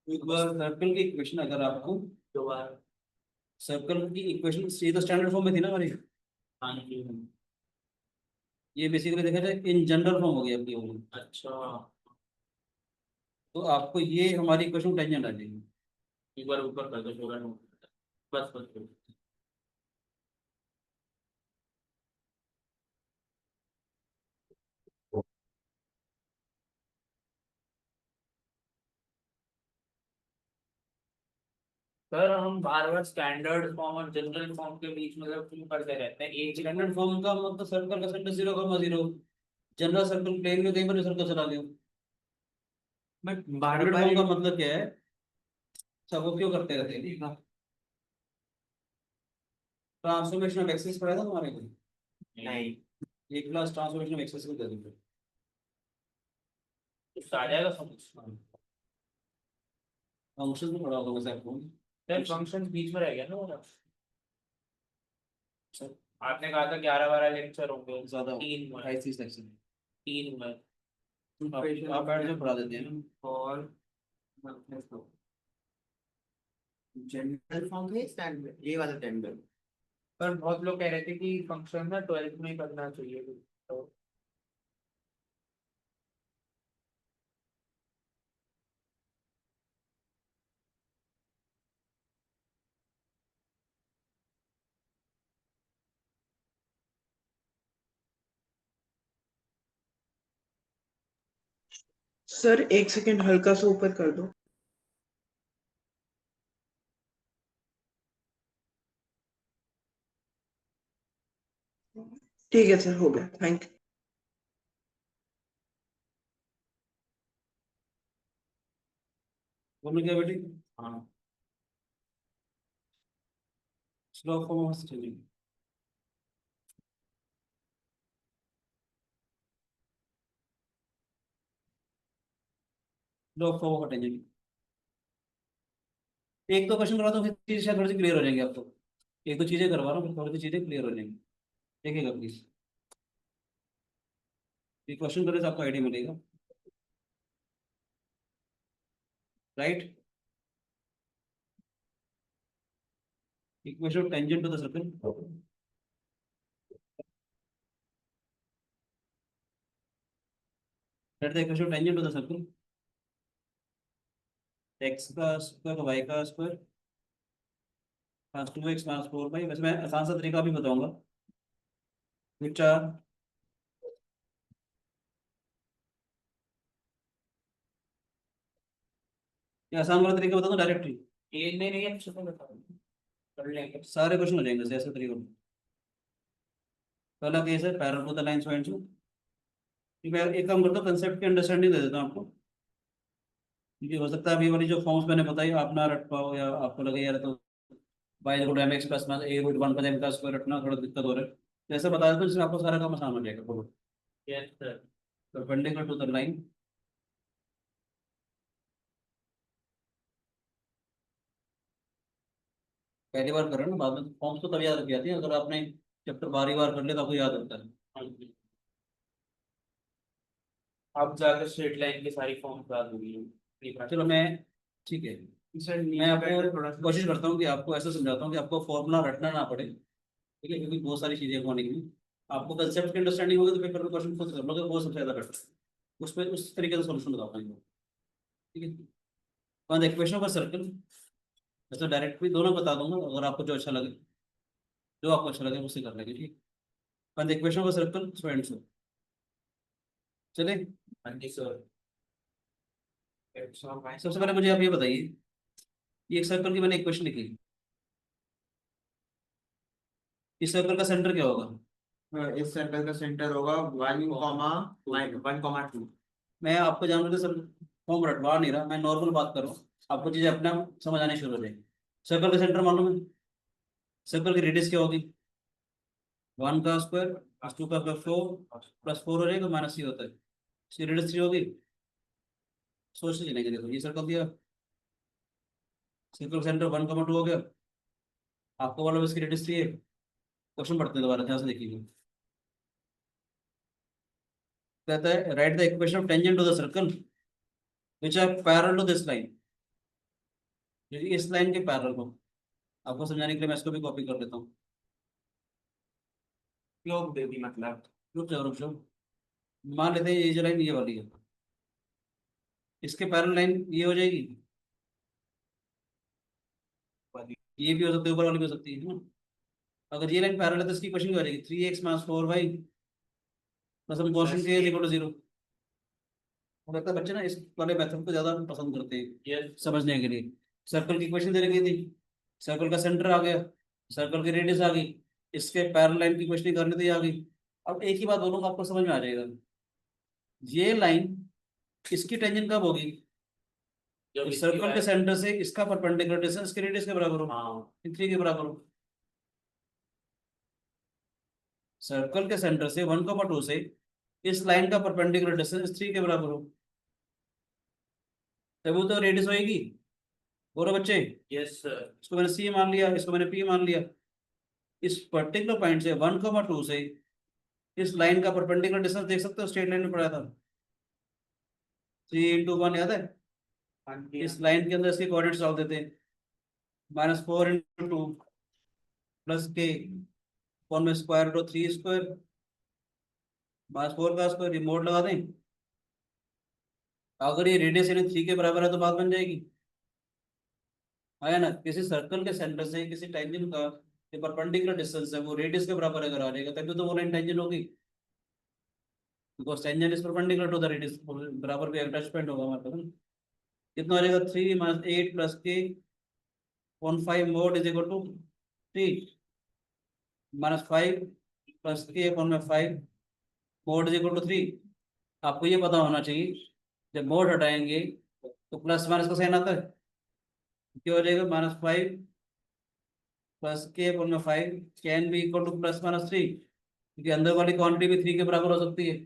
एक बार सर्कल की इक्वेशन अगर आपको दोबारा सर्कल की इक्वेशन ये तो स्टैंडर्ड फॉर्म में थी ना हमारी, हाँ जी ये बेसिकली देखा जाए इन जनरल फॉर्म हो गई आपकी वो, अच्छा तो आपको ये हमारी इक्वेशन टेंजेंट आ जाएगी। एक बार ऊपर कर दो पूरा नोट बस बस बस। सर हम बार बार स्टैंडर्ड फॉर्म और जनरल फॉर्म के बीच मतलब क्यों करते रहते हैं एक ही स्टैंडर्ड फॉर्म का मतलब सर्कल का सेंटर 0,0, जनरल सर्कल प्लेन में कहीं पर सर्कल चला गया। But bar standard bar form का मतलब क्या है, सब वो क्यों करते रहते हैं, ट्रांसफॉर्मेशन ऑफ एक्सिस पढ़ा था तुम्हारे को, नहीं एक क्लास ट्रांसफॉर्मेशन ऑफ एक्सिस को दे दूंगा। कुछ आ जाएगा समझ फंक्शन में पढ़ा होगा वैसे आपको। सर फंक्शन बीच में रह गया ना वो आपने कहा था 11-12 लेक्चर होंगे ज्यादा तीन हुए ऐसी सेक्शन तीन हुए आप बैठ में पढ़ा देते हैं ना। और जनरल फॉर्म है स्टैंडर्ड ये वाला स्टैंडर्ड। पर बहुत लोग कह रहे थे कि फंक्शन ना 12th में ही करना चाहिए तो सर एक सेकंड हल्का सा ऊपर कर दो। ठीक है सर, हो गया, थैंक यू। बोलो क्या बेटी, हाँ स्लो फॉर्म से चलिए। स्लो फॉर्म हटेंगे, एक तो क्वेश्चन करवा दो फिर चीजें शायद थोड़ी सी क्लियर हो जाएंगी आपको, एक दो चीजें करवा रहा हूँ फिर थोड़ी सी चीजें क्लियर हो जाएंगी, देखिएगा प्लीज। ये क्वेश्चन करने से आपको आइडिया मिलेगा, right. Equation tangent to the circle, let the equation tangent to the circle, x का स्क्वायर y का square plus 2x minus 4y। वैसे मैं आसान सा तरीका भी बताऊंगा, which are ये आसान वाला तरीका बताऊंगा डायरेक्टली, ये नहीं अच्छे से बताओ कर लेंगे सारे क्वेश्चन हो जाएंगे ऐसे तरीके से। पहला केस है parallel to the line point two, ठीक है। एक काम करता हूँ, कंसेप्ट की अंडरस्टैंडिंग दे देता हूँ आपको, क्योंकि हो सकता है अभी वाली जो फॉर्म्स मैंने बताई आप ना रट पाओ या आपको लगे यार तो y good mx plus minus a root 1 m का स्क्वायर रटना थोड़ा दिक्कत हो रहा है, जैसे बता देता हूँ जिसमें आपको सारा काम आसान हो जाएगा। बोलो yes sir perpendicular to the line, पहली बार कर रहे हो ना, बाद में फॉर्म्स तो तब याद रख जाती है अगर आपने चैप्टर बारी बार कर लिया तो आपको याद होता है। हाँ जी अब जाकर स्ट्रेट लाइन की सारी फॉर्म याद होगी चलो मैं, ठीक है, सर मैं नीचे बैठ आपको के थोड़ा सा कोशिश करता हूँ कि आपको ऐसा समझाता हूँ कि आपको फॉर्मूला रटना ना पड़े, ठीक है, क्योंकि बहुत सारी चीजें होने की आपको कंसेप्ट की अंडरस्टैंडिंग होगी तो पेपर में क्वेश्चन खुद कर लोगे, वो सबसे ज्यादा बेटर है, उस पर उस तरीके से सोल्यूशन बता पाएंगे, ठीक है। वन इक्वेशन ऑफ सर्कल, वैसे डायरेक्ट भी दोनों बता दूंगा, अगर आपको जो अच्छा लगे, जो आपको अच्छा लगे उससे कर लेंगे, ठीक। One equation of circle students, चले। हाँ जी सर सबसे पहले मुझे आप ये बताइए, ये एक सर्कल की मैंने इक्वेशन लिखी, इस सर्कल का सेंटर क्या होगा। इस सर्कल का सेंटर होगा 1,1,2। मैं आपको जानने के सर फॉर्म रटवा नहीं रहा, मैं नॉर्मल बात कर रहा हूँ, आपको चीजें अपने आप समझ आने शुरू हो जाएगी। सर्कल का सेंटर मालूम है, सर्कल की रेडियस क्या होगी, 1 का स्क्वायर प्लस 2 का स्क्वायर 4 प्लस 4 हो जाएगा माइनस 3 होता है, इसकी रेडियस 3 होगी, सोच के चलेंगे। देखो ये सर्कल दिया, सर्कल सेंटर 1,2 हो गया, आपको वाला इसकी रेडियस 3 है। क्वेश्चन पढ़ते हैं दोबारा, ध्यान से देखिए। कहता है write the equation of tangent to the circle which are parallel to this line. इस लाइन के पैरेलल को आपको समझाने के लिए मैं इसको भी कॉपी कर लेता हूँ। स्लोप दे दी मतलब। रुक जाओ, मान लेते हैं ये जो लाइन ये वाली है, इसके पैरेलल लाइन ये हो जाएगी, ये भी हो सकती है, ऊपर वाली भी हो सकती है ना। अगर ये लाइन पैरेलल है तो इसकी इक्वेशन क्या हो जाएगी, 3x माइनस 4y प्लस हम कॉन्स्टेंट के इक्वल टू 0। मुझे लगता है बच्चे ना इस वाले मेथड को ज्यादा पसंद करते हैं समझने के लिए। सर्कल की इक्वेशन दे रखी थी, सर्कल का सेंटर आ गया, सर्कल की रेडियस आ गई, इसके पैरेलल लाइन की इक्वेशन करनी थी, आ गई। अब एक ही बात बोलूंगा, आपको समझ में आ जाएगा। ये लाइन इसकी टेंजेंट कब होगी, जब इस इसकी सर्कल के वैल्यू- सेंटर से इसका परपेंडिकुलर डिस्टेंस इसके रेडियस के बराबर हो, हाँ 3 के बराबर हो। सर्कल के सेंटर से 1,2 से इस लाइन का परपेंडिकुलर डिस्टेंस 3 के बराबर हो, तब वो तो रेडियस होएगी। बोलो बच्चे, यस सर। इसको मैंने सी मान लिया, इसको मैंने पी मान लिया। इस पर्टिकुलर पॉइंट से 1,2 से इस लाइन का परपेंडिकुलर डिस्टेंस देख सकते हो, स्ट्रेट लाइन में पढ़ा था 3 × 1, याद है। इस लाइन के अंदर इसके कोऑर्डिनेट्स डाल देते हैं, -4 × 2 प्लस के कौन में स्क्वायर रूट 3² -4 का स्क्वायर, रिमोट लगा दें। अगर ये रेडियस यानी 3 के बराबर है तो बात बन जाएगी, है ना। किसी सर्कल के सेंटर से किसी टेंजेंट का जो परपेंडिकुलर डिस्टेंस है वो रेडियस के बराबर अगर आ जाएगा तभी तो वो लाइन टेंजेंट होगी, because tangent is perpendicular to the radius, बराबर भी टच पॉइंट होगा हमारे पास। कितना हो जाएगा, 3 - 8 plus k 5 mod is equal to 3 -5 plus k 5 mod is equal to 3। आपको ये पता होना चाहिए जब मोड हटाएंगे तो प्लस माइनस का साइन आता है, क्या हो जाएगा, -5 plus k 5 can be equal to +-3, क्योंकि अंदर वाली क्वांटिटी भी 3 के बराबर हो सकती है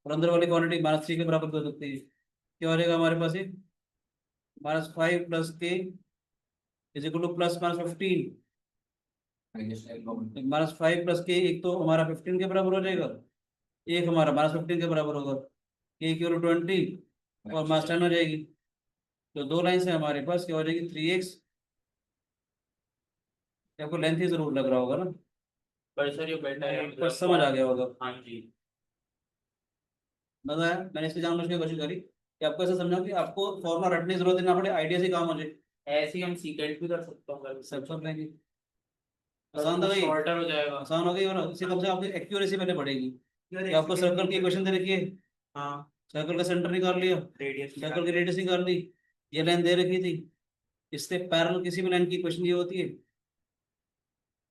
और अंदर वाली क्वांटिटी -3 के बराबर भी हो सकती है। क्या हो जाएगा हमारे पास, ये -5 प्लस के इज इक्वल टू +-15। -5 प्लस के एक तो हमारा 15 के बराबर हो जाएगा, एक हमारा -15 के बराबर होगा, के इक्वल टू 20 और -10 हो जाएगी। तो दो लाइन से हमारे पास क्या हो जाएगी, 3x। आपको लेंथ ही जरूर लग रहा होगा ना, पर सर ये बेटा है पर समझ आ गया होगा। हाँ जी। मजा आया, मैंने इसकी जानबूझ के कोशिश करी कि आपको ऐसा समझाऊं कि आपको फॉर्मूला रटने की जरूरत ही ना पड़े, आइडिया से काम हो जाए। ऐसे ही हम सीक्रेट भी कर सकते हैं, सब लेंगे, आसान तो गई, शॉर्टर हो जाएगा। आसान हो गई, और इससे कम से कम आपकी एक्यूरेसी पहले बढ़ेगी कि आपको सर्कल की इक्वेशन दे रखी है, हाँ सर्कल का सेंटर निकाल लिया, रेडियस सर्कल की रेडियस निकाल ली, ये लाइन दे रखी थी, इससे पैरेलल किसी भी लाइन की इक्वेशन ये होती है।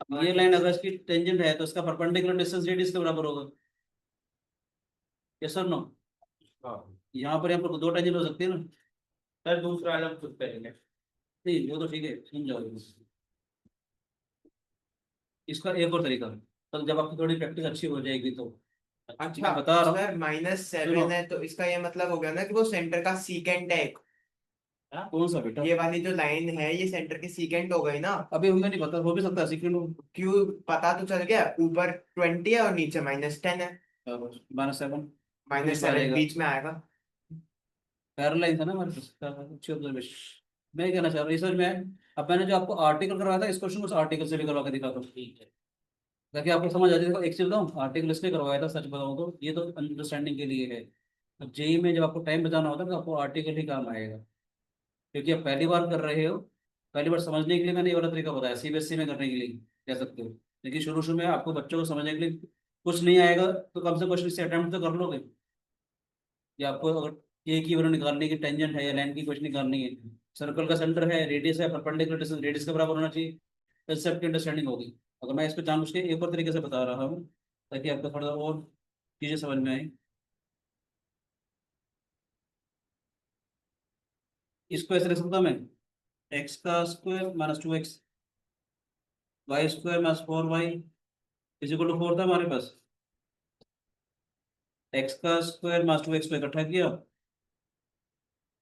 अब ये लाइन अगर इसकी टेंजेंट है तो इसका परपेंडिकुलर डिस्टेंस रेडियस के बराबर होगा, यस और नो। यहाँ पर दो टेंजेंट हो सकती है ना, सर दूसरा वाला हम खुद करेंगे। नहीं वो तो ठीक है, समझ जाओगे। इसका एक और तरीका, तो जब आपकी थोड़ी प्रैक्टिस अच्छी हो जाएगी तो अच्छा मैं बता रहा हूँ। सर -7 सुनो। है तो इसका ये मतलब हो गया ना कि वो सेंटर का सीकेंट है एक। कौन सा बेटा, ये वाली जो लाइन है ये सेंटर की सीकेंट हो गई ना। अभी हमें नहीं पता, हो भी सकता है सेकंड हो, क्यों पता तो चल गया, ऊपर 20 है और नीचे -10 है। -7 -7 बीच में आएगा। पैरेलल था ना हमारे पास, अच्छी ऑब्जर्वेशन। मैं कहना चाह रहा हूँ इस में, अब मैंने जो आपको आर्टिकल करवाया था इस क्वेश्चन को उस आर्टिकल से भी करवा के दिखाता हूँ, ठीक है। ताकि आपको समझ आ जाए। देखो एक चीज बताऊँ, आर्टिकल इसलिए करवाया था सच बताऊँ तो, ये तो अंडरस्टैंडिंग के लिए है। अब जेई में जब आपको टाइम बचाना होता है तो आपको आर्टिकल ही काम आएगा, क्योंकि आप पहली बार कर रहे हो, पहली बार समझने के लिए मैंने ये वाला तरीका बताया, सीबीएसई में करने के लिए कह सकते हो। लेकिन शुरू शुरू में आपको बच्चों को समझने के लिए कुछ नहीं आएगा तो कम से कुछ इससे अटेम्प्ट तो कर लोगे। या आपको अगर एक ही वैल्यू निकालने की, टेंजेंट है या लाइन की क्वेश्चन निकालनी है, सर्कल का सेंटर है, रेडियस है, परपेंडिकुलर डिस्टेंस रेडियस के बराबर होना चाहिए, तो इससे आपकी अंडरस्टैंडिंग होगी। अगर मैं इसको जानबूझ के एक और तरीके से बता रहा हूँ ताकि आपको थोड़ा और चीज़ें समझ में आए। इसको ऐसे लिख सकता हूं मैं, एक्स का square -2x, y square -4y is equal to 4 था हमारे पास। एक्स का स्क्वायर -2x को इकट्ठा किया,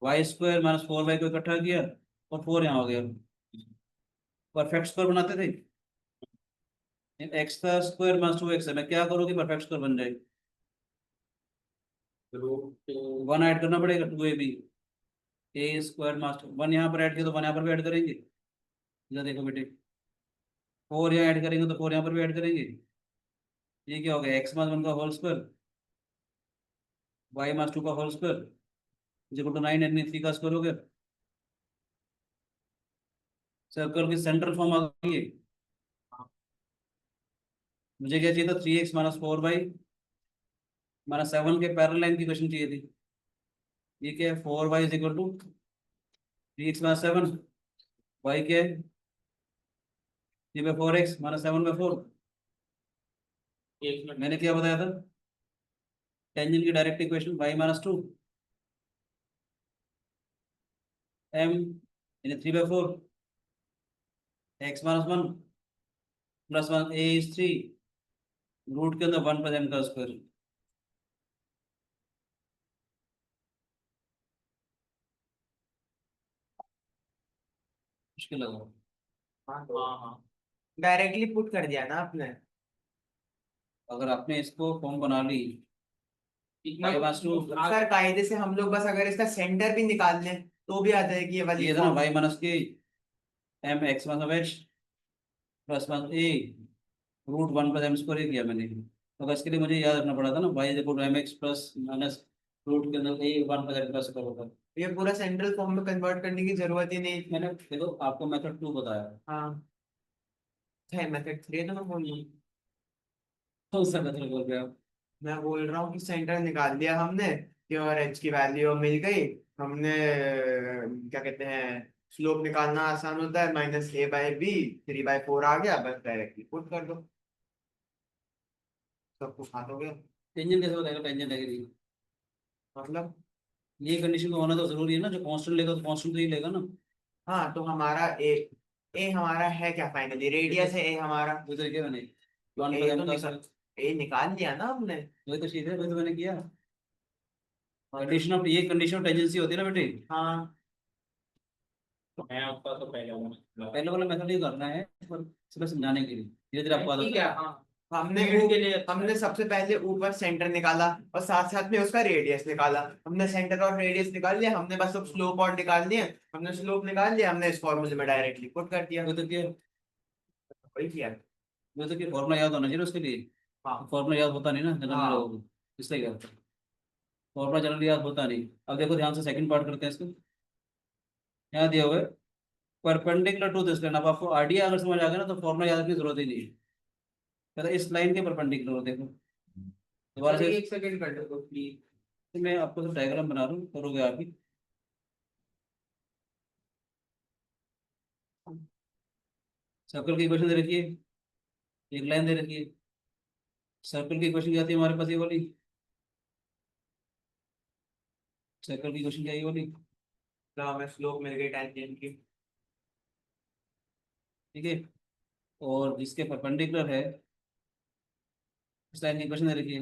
वाई स्क्वायर माइनस 4y को इकट्ठा किया और 4 यहाँ हो गया। परफेक्ट स्क्वायर बनाते थे, एक्स का स्क्वायर माइनस 2x है, मैं क्या करूँ कि परफेक्ट स्क्वायर बन जाए? वन ऐड करना पड़ेगा, 2ab ए स्क्वायर माइनस 1 यहाँ पर ऐड किया तो 1 यहाँ पर भी ऐड करेंगे। इधर देखो बेटे, 4 यहाँ ऐड करेंगे तो 4 यहाँ पर भी ऐड करेंगे। ये क्या हो गया, एक्स माइनस 1 का होल स्क्वायर वाई माइनस 2 का whole square is equal to 9 एन 3 का स्क्वायर हो गया। सर्कल की सेंट्रल फॉर्म आ गई है। मुझे क्या चाहिए था, 3x माइनस 4y माइनस 7 के पैरेलल लाइन की क्वेश्चन चाहिए थी। ये क्या है, 4y is equal to 3x minus 7, y क्या है 3/4x माइनस 7/4। एक मिनट मैंने क्या बताया था, टेंजेंट की direct equation y minus 2 m यानी 3/4 x minus 1 plus 1 a is 3 root के अंदर 1 प्लस m का स्क्वायर। मुश्किल लगा। हाँ हाँ डायरेक्टली पुट कर दिया ना आपने। अगर आपने इसको फॉर्म बना ली इतना y माइनस 2, सर कायदे से हम लोग बस अगर इसका सेंटर भी निकाल लें तो भी आ जाएगी ये वाली ये था ना form। y minus k m x minus h plus 1 a root 1 plus m square किया मैंने। तो इसके लिए मुझे याद रखना पड़ा था ना, y is equal to mx plus minus root के अंदर a 1 प्लस m का स्क्वायर होगा। ये पूरा सेंट्रल फॉर्म में कन्वर्ट करने की जरूरत ही नहीं। मैंने देखो आपको मेथड 2 बताया, हाँ है मेथड 3 तो मैं बोल रहा हूँ। कौन सा मेथड बोल रहे हो आप? मैं बोल रहा हूँ कि सेंटर निकाल दिया हमने कि और एच की वैल्यू मिल गई हमने क्या कहते हैं स्लोप निकालना आसान होता है -a/b 3/4 आ गया बस डायरेक्टली पुट कर दो सब कुछ हाथ हो गया। टेंजेंट कैसे बताएगा, टेंजेंट है कि नहीं? मतलब ये कंडीशन तो होना तो जरूरी है ना, जो कांस्टेंट लेगा तो कांस्टेंट तो ही लेगा ना। हाँ तो हमारा ए हमारा है क्या फाइनली रेडियस है ए हमारा। वो तरीके मैंने 1 ए प्लस तो m का निकाल स्क्वायर, ए निकाल लिया ना हमने। वही तो चीज है, वही तो मैंने किया। कंडीशन ऑफ ये कंडीशन ऑफ टेंजेंसी होती है ना बेटे। हाँ मैं आपका तो पहले वाला पहले वाला मेथड ही करना है पर सिर्फ समझाने के लिए, धीरे धीरे आपको आदत ठीक है हाँ हमने Unit के लिए हमने सबसे पहले ऊपर सेंटर निकाला और साथ साथ में उसका रेडियस निकाला। हमने सेंटर और रेडियस निकाल लिया हमने बस अब स्लोप और निकाल लिए। हमने स्लोप निकाल लिया हमने इस फॉर्मूले में डायरेक्टली पुट कर दिया। वो तो क्या, वही किया। वो तो क्या फॉर्मूला याद होना चाहिए उसके लिए। हाँ फॉर्मूला याद होता नहीं ना जनरल हाँ लोगों को, इसलिए क्या फॉर्मूला जनरली याद होता नहीं। अब देखो ध्यान से सेकंड पार्ट करते हैं इसको। यहाँ दिया हुआ है परपेंडिकुलर टू दिस लाइन। अब आपको आइडिया अगर समझ आ गया ना तो फॉर्मूला याद रखने की जरूरत ही नहीं है। पहले इस लाइन के परपेंडिकुलर देखो, दोबारा सर से एक सेकंड कर दो प्लीज। मैं आपको तो डायग्राम बना रहा हूँ, करोगे आप ही। सर्कल की इक्वेशन दे रखी है, एक लाइन दे रखी है। सर्कल की इक्वेशन क्या आती है हमारे पास, ये वाली सर्कल की इक्वेशन क्या है, ये वाली। तो हमें स्लोप मिल गई टेंजेंट की। ठीक है, और जिसके परपेंडिकुलर है उस लाइन की इक्वेशन दे रखी है।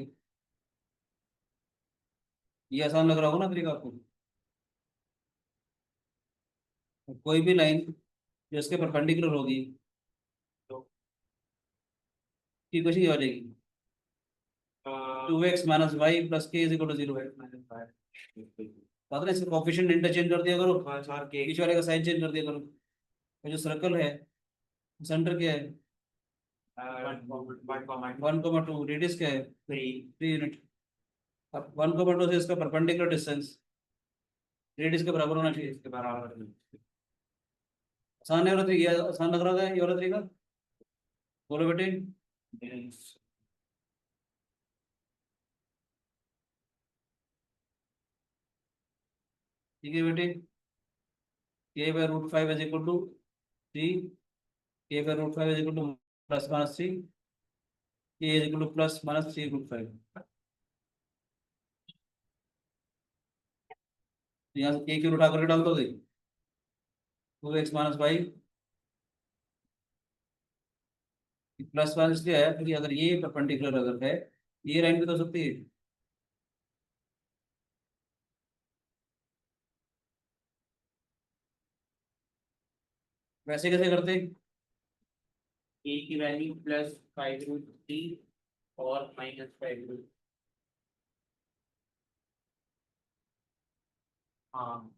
ये आसान लग रहा होगा ना तरीका आपको। कोई भी लाइन जो इसके परपेंडिकुलर होगी तो की इक्वेशन क्या हो जाएगी, 2x माइनस वाई प्लस के इज इक्वल टू 0 है। पता है, इसका कोफिशिएंट इंटरचेंज कर दिया करो, बस और के बीच वाले का साइन चेंज कर दिया करो। और जो सर्कल है सेंटर क्या है 1,2, रेडियस क्या है 3 यूनिट। अब 1,2 से इसका परपेंडिकुलर डिस्टेंस रेडियस के बराबर होना चाहिए। इसके बराबर। आसान है वाला तरीका, ये आसान लग रहा था ये वाला तरीका, बोलो बेटे। ठीक है बेटे, k/√5 is equal to 3, k/√5 is equal to plus minus 3, k is equal to plus minus 3√5। यहाँ से k की उठा करके डाल दोगे 2x minus y plus one इसलिए है क्योंकि अगर ये परपेंडिकुलर अगर है ये लाइन भी तो हो सकती है। वैसे कैसे करते? ए की वैल्यू +5√3 और -5√, हाँ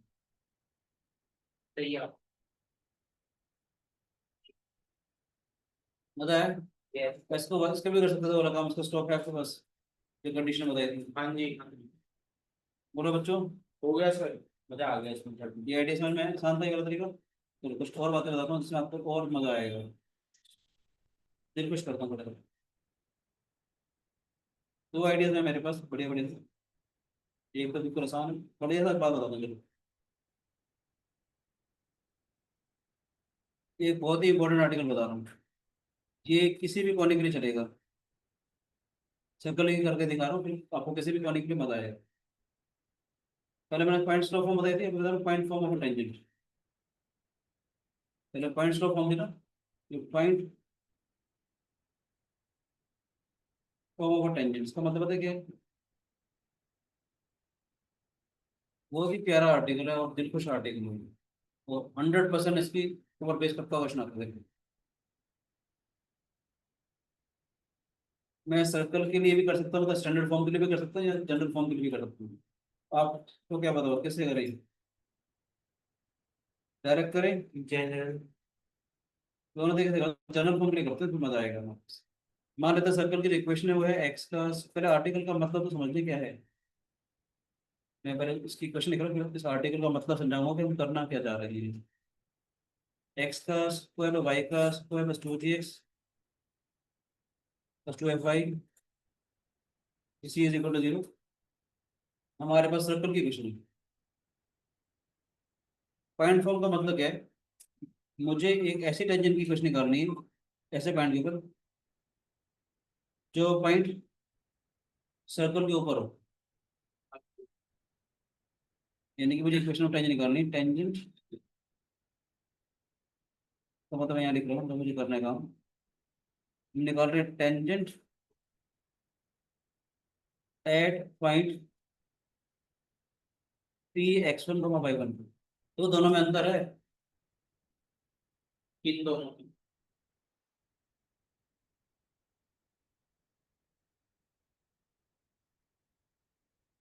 सही है। मजा है। यस। इसको इसका भी कर सकते थे वाला काम, उसका स्टॉप है आपके पास, जो कंडीशन बताई थी। हाँ जी, हाँ जी। बोलो बच्चों, हो गया सर, मजा आ गया इसमें सर। ये आइडिया समझ में आया? आसान था ये वाला तरीका। चलो कुछ और बातें बताता हूँ जिसमें आपको और मजा आएगा। दिल खुश करता हूँ थोड़ा। दो आइडियाज है मेरे पास, बढ़िया बढ़िया से। एक तो बिल्कुल आसान है, बढ़िया सा बात बताता हूँ चलो। एक बहुत ही इंपॉर्टेंट आर्टिकल बता रहा हूँ, ये किसी भी कॉनिक के लिए चलेगा। सर्कल ही करके दिखा रहा हूँ, फिर आपको किसी भी कॉनिक में मजा आएगा। पहले मैंने पॉइंट्स ऑफ फॉर्म बताई थी, अब बता रहा हूँ पॉइंट फॉर्म ऑफ टेंजेंट। पहले पॉइंट्स ऑफ फॉर्म थी ना, ये पॉइंट फॉर्म ऑफ टेंजेंट का मतलब पता है क्या है? बहुत ही प्यारा आर्टिकल है और दिलखुश आर्टिकल है, और 100% इसकी ऊपर बेस करता क्वेश्चन आता है। मैं सर्कल के लिए भी कर सकता हूँ, तो स्टैंडर्ड फॉर्म के लिए भी कर सकता हूँ, या जनरल फॉर्म के लिए भी कर सकता हूँ। आप तो क्या बताओ कैसे करें? डायरेक्ट करें? जनरल। दोनों तरीके से जनरल फॉर्म के लिए करते हैं, फिर मजा आएगा। मान लेते हैं सर्कल की जो इक्वेशन है वो है एक्स का, पहले आर्टिकल का मतलब तो समझने क्या है। मैं पहले इसकी क्वेश्चन लिख रहा हूँ, फिर इस आर्टिकल का मतलब समझाऊंगा कि हम करना क्या चाह रहे हैं। एक्स का स्क्वायर और वाई का square plus 2gx plus 2fy इसी इज इक्वल टू 0। हमारे पास सर्कल की इक्वेशन है। पॉइंट फॉर्म का मतलब क्या है? मुझे एक ऐसी टेंजेंट की इक्वेशन निकालनी है ऐसे पॉइंट के ऊपर जो पॉइंट सर्कल के ऊपर हो। यानी कि मुझे इक्वेशन ऑफ टेंजेंट निकालनी है। टेंजेंट तो मतलब मैं यहाँ लिख रहा हूँ, तो मुझे करना है काम। हम निकाल रहे हैं tangent at point P(x1, y1)। तो दोनों में अंतर है। किन दोनों की?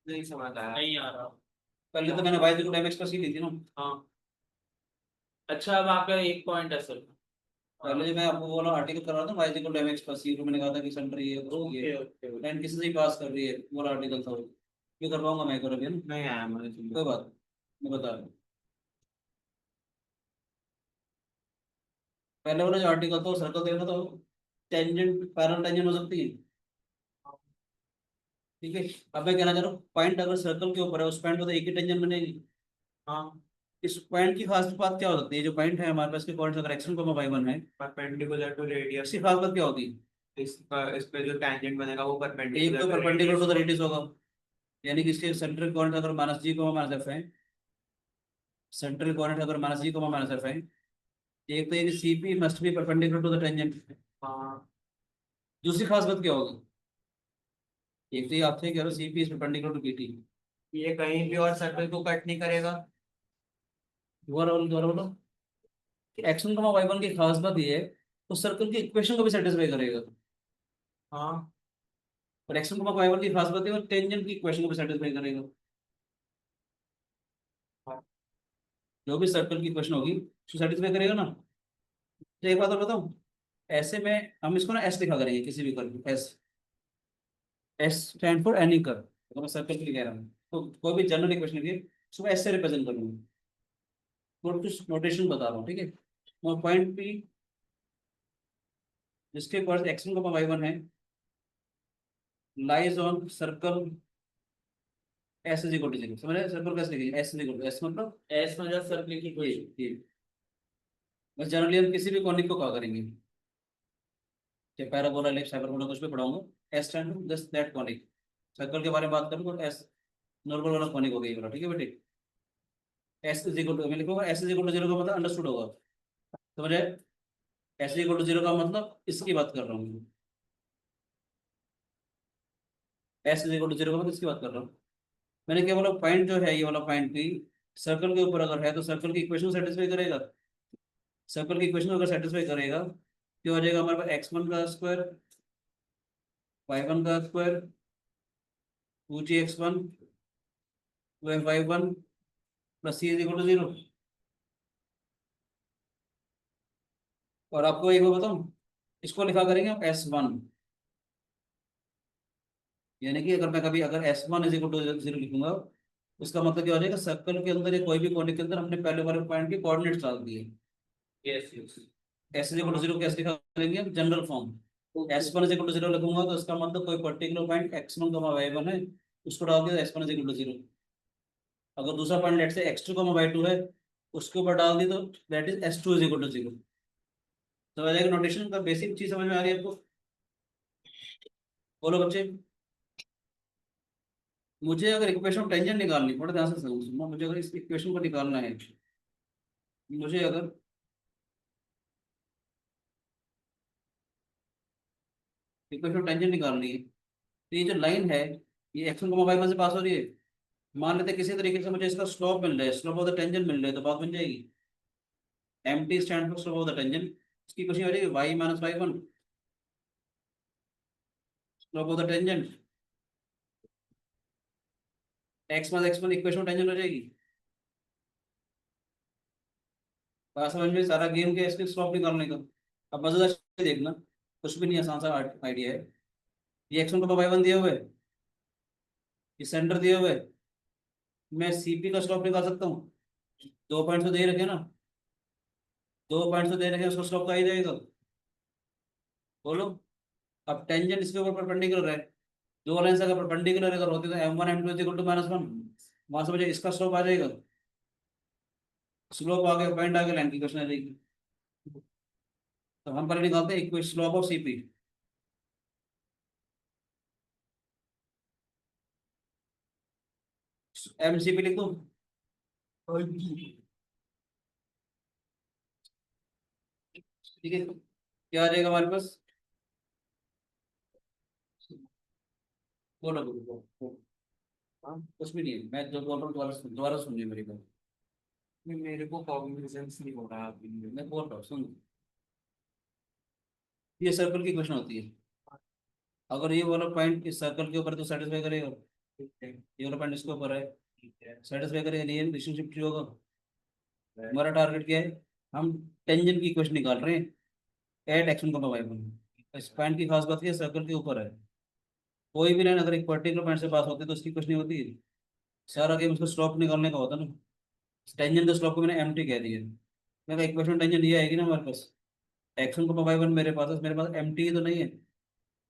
नहीं समझ आया। नहीं आ रहा। पहले तो मैंने y को mx प्लस ली थी ना। हाँ, अच्छा अब आपका एक पॉइंट है सर। पहले जो मैं आपको बोला आर्टिकल कर रहा था y को mx प्लस सी, मैंने कहा था कि सेंटर ये ओके ओके। लाइन किसी से ही पास कर रही है, वो आर्टिकल था वो। ये कर पाऊंगा मैं एक बार अभी, है ना? नहीं आया मुझे कोई बात नहीं, मैं बता रहा हूँ। पहले वाला जो आर्टिकल था सर्कल देखना तो टेंजेंट पैरेलल टेंजेंट हो सकती है। ठीक है, अब मैं कहना चाह रहा हूँ पॉइंट अगर सर्कल के ऊपर है उस पॉइंट पे तो एक ही टेंजेंट बनेगी। हाँ, इस पॉइंट की खास बात क्या हो सकती है? जो पॉइंट है हमारे पास के पॉइंट अगर x1, y1 है, परपेंडिकुलर टू रेडियस। इसकी खास बात क्या होगी? इस पे जो टैंजेंट बनेगा वो एक परपेंडिकुलर तो to perpendicular to the radius. Radius होगा, यानी कि इसके सेंट्रल पॉइंट अगर -g, -f है, सेंट्रल पॉइंट अगर -g, -f है, एक तो ये कि CP must be perpendicular to the tangent. हाँ, दूसरी खास बात क्या होगी? एक तो ये आपसे कह रहे हो CP is perpendicular to PT। ये कहीं भी और सर्कल को कट नहीं करेगा। दोबारा बोलो। x1, y1 की खास बात ये है तो सर्कल की इक्वेशन को भी सेटिस्फाई करेगा। हाँ, और x1, y1 की खास बात है वो टेंजेंट की इक्वेशन को भी सेटिस्फाई करेगा। हाँ। जो भी सर्कल की इक्वेशन होगी उसको सेटिस्फाई करेगा ना। तो एक बात और बताऊं, ऐसे में हम इसको ना S लिखा करेंगे किसी भी कर्व को, S stand for any curve. तो मैं सर्कल के लिए कह रहा हूँ तो कोई भी जनरल इक्वेशन के उसको S से रिप्रेजेंट करूंगा। कुछ नोटेशन बता रहा हूँ, ठीक है? पॉइंट P जिसके पास x1, y1 है lies on circle S is equal to 0। समझ रहे? सर्कल कैसे लिखेंगे? S is equal to S मतलब एस मतलब सर्कल की कोई। ये बस जनरली हम किसी भी कॉनिक को क्या करेंगे, चाहे पैराबोला एलिप्स हाइपरबोला कुछ भी पढ़ाऊंगा, S stand for just that conic. Circle के बारे में बात करूँ तो S नॉर्मल वाला कॉनिक हो गई, ठीक है बेटे? S इज इक्वल टू मैं लिखूंगा S इज इक्वल टू 0 का मतलब अंडरस्टूड होगा। समझ रहे? S इज इक्वल टू 0 का मतलब इसकी बात कर रहा हूँ। S इज इक्वल टू 0 का मतलब इसकी बात कर रहा हूँ। मैंने क्या बोला? पॉइंट जो है ये वाला पॉइंट भी सर्कल के ऊपर अगर है तो सर्कल की इक्वेशन सेटिस्फाई करेगा। सर्कल की इक्वेशन अगर सेटिस्फाई करेगा क्या हो जाएगा हमारे पास x1 का स्क्वायर y1 का square 2gx1 2y1 plus c is equal to 0। और आपको एक बार बताऊं, इसको लिखा करेंगे आप s1, यानी कि अगर मैं कभी अगर s1 इज इक्वल टू 0 लिखूंगा, उसका मतलब क्या हो जाएगा, सर्कल के अंदर या कोई भी कोने के अंदर हमने पहले वाले पॉइंट के कोऑर्डिनेट्स डाल दिए। Yes yes s is equal to 0 कैसे लिखा करेंगे, general form. s1 is equal to 0 लिखूंगा तो इसका मतलब कोई पर्टिकुलर पॉइंट x1 y1 है, उसको डाल दिया s1 इज इक्वल टू 0। अगर दूसरा पॉइंट लेट से x2 y2 है, उसके ऊपर डाल दी तो that is s2 is equal to 0। तो आ जाएगा, नोटेशन का बेसिक चीज समझ में आ रही है आपको? बोलो बच्चे। मुझे अगर इक्वेशन टेंजेंट निकालनी, थोड़ा ध्यान से सुनो, मुझे अगर इस इक्वेशन को निकालना है, मुझे अगर इक्वेशन टेंजेंट निकालनी है, तो ये जो लाइन है ये x1 y1 से पास हो रही है। मान लेते हैं किसी तरीके से मुझे इसका स्लोप मिल रहा है, स्लोप ऑफ द टेंजेंट मिल रहा है, तो बात बन जाएगी। MT stand for slope of the tangent, इसकी क्वेश्चन हो जाएगी y minus y1 slope of the tangent, x minus x1 equation tangent हो जाएगी। बात समझ में, सारा गेम के इसके स्लोप निकालने का। अब मजेदार चीज़ देखना, कुछ भी नहीं, आसान सा आइडिया है। ये x1 y1 दिए हुए, ये सेंटर दिए हुए, मैं CP का स्लोप निकाल सकता हूँ। 2 पॉइंट तो दे रखे ना, 2 पॉइंट तो दे रखे, उसका स्लोप का ही जाएगा। बोलो। अब टेंजेंट इसके ऊपर परपेंडिकुलर है, दो लाइन अगर परपेंडिकुलर अगर होती तो m1 m2 इक्वल टू -1, वहां से मुझे इसका स्लोप आ जाएगा। स्लोप आ गया, पॉइंट आ गया, लाइन की क्वेश्चन आ जाएगी। तो हम पहले निकालते हैं equation slope of CP। MCP लिख दूं? ठीक है, क्या आ जाएगा हमारे पास? बोलो बोलो बोलो। हाँ, कुछ भी नहीं है, मैं जो बोल रहा हूँ दोबारा दोबारा सुनिए मेरी बात। मेरे को कॉग्निजेंस नहीं हो रहा अभी। मैं बोल रहा हूँ सुन। ये सर्कल की क्वेश्चन होती है, अगर ये वाला पॉइंट इस सर्कल के ऊपर है तो सेटिस्फाई करेगा, ये वाला पॉइंट इसके ऊपर है, सेटिस्फाई करेगा, नहीं रिलेशनशिप ट्री होगा। हमारा टारगेट क्या है, हम टेंजेंट की क्वेश्चन निकाल रहे हैं एट x1 y1। इस पॉइंट की खास बात ये सर्कल के ऊपर है, कोई भी लाइन अगर एक पर्टिकुलर पॉइंट से पास होती है तो उसकी क्वेश्चन होती है। सारा गेम उसका स्लोप निकालने का होता है ना। टेंजेंट का स्लोप को मैंने MT कह दिया, मैं इक्वेशन टेंजेंट ये आएगी ना हमारे पास, x1 y1 मेरे पास है, मेरे पास MT तो नहीं है,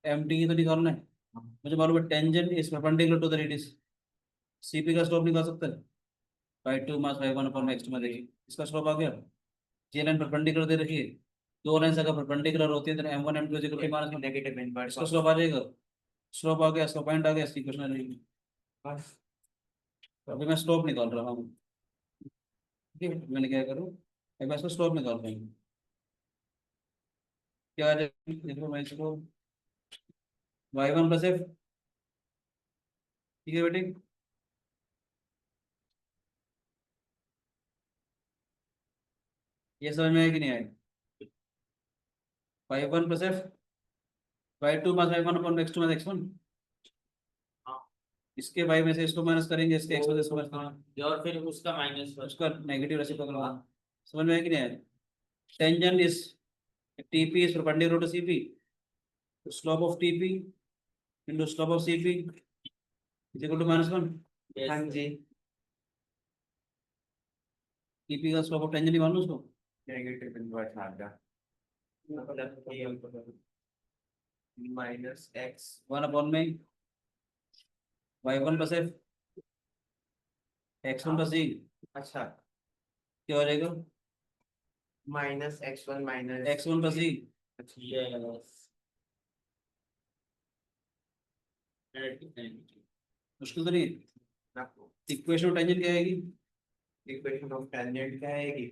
MT तो निकालना है। मुझे मालूम है tangent is perpendicular to the radius, CP का स्लोप निकाल सकते हैं, y2 minus y1 upon x2 में देखिए इसका स्लोप आ गया। ये लाइन परपेंडिकुलर दे रखी है, दो लाइन अगर परपेंडिकुलर होती है तो m1 m2 is equal to minus negative inverse इसका स्लोप आ जाएगा। स्लोप आ गया, इसका पॉइंट आ गया, इसकी क्वेश्चन आ जाएगी। बस। तो अभी मैं स्लोप निकाल रहा हूँ, ठीक है, मैंने क्या करूँ, एक बार इसका स्लोप निकाल रहा हूँ। क्या आ जाएगा, देखो मैं इसको y1 प्लस f, ठीक है बेटे। ये समझ में आया कि नहीं आया? y1 plus f, y2 minus y1 upon x2 minus x1, इसके y में से इसको माइनस करेंगे, इसके x में से इसको माइनस करेंगे, और फिर उसका माइनस उसका नेगेटिव रेसिप्रोकल होगा। समझ में आया कि नहीं आया? Tangent is TP is perpendicular to CP, slope of TP into slope of CP is equal to -1। हाँ जी। TP का स्लोप ऑफ टेंजेंट ही मान लो उसको, नेगेटिव इनवर्स आ गया, मतलब -x 1 अपॉन में y1 plus f x1 plus c, अच्छा क्या हो जाएगा, -x1 minus x1 plus c। मुश्किल तो नहीं है? इक्वेशन ऑफ टेंजेंट क्या आएगी, इक्वेशन ऑफ टेंजेंट क्या आएगी?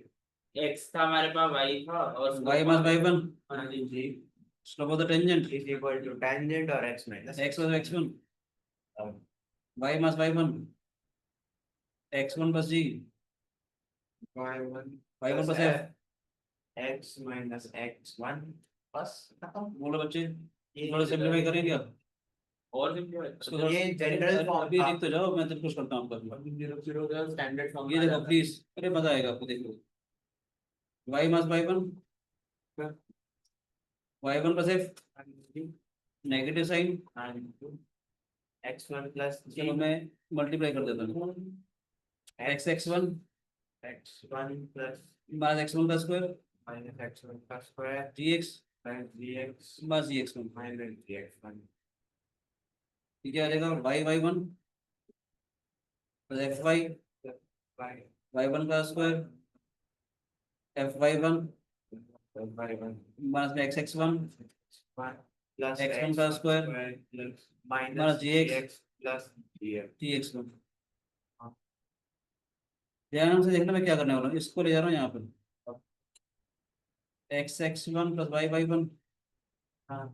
x था हमारे पास, y था और y माइनस y1 हाँ जी slope of the tangent is equal to tangent और x minus x plus x1 y minus y1 x1 plus g y1 y1 plus f x minus x1 बस खत्म। बोलो बच्चे, ये थोड़ा सिंप्लीफाई करेंगे आप और सिंपल इसको थोड़ा- ये general form अभी था। लिख तो जाओ, मैं तो कुछ करता हूँ आपका। 0 का स्टैंडर्ड फॉर्म ये देखो प्लीज, अरे मजा आएगा आपको, देखो y मास y1 plus f negative sign, x1 plus चलो मैं मल्टीप्लाई कर देता हूँ, x1 x1 plus minus x1 का स्क्वायर माइनस x1 का square gx plus gx minus gx1, minus gx1 ठीक है, आ जाएगा y1 plus fy y y1 का स्क्वायर fy1 y1 माइनस में xx1 प्लस x1 का square plus minus minus gx plus gx1। ध्यान से देखना मैं क्या करने वाला हूँ, इसको ले जा रहा हूँ यहाँ पर, xx1 प्लस y1, हाँ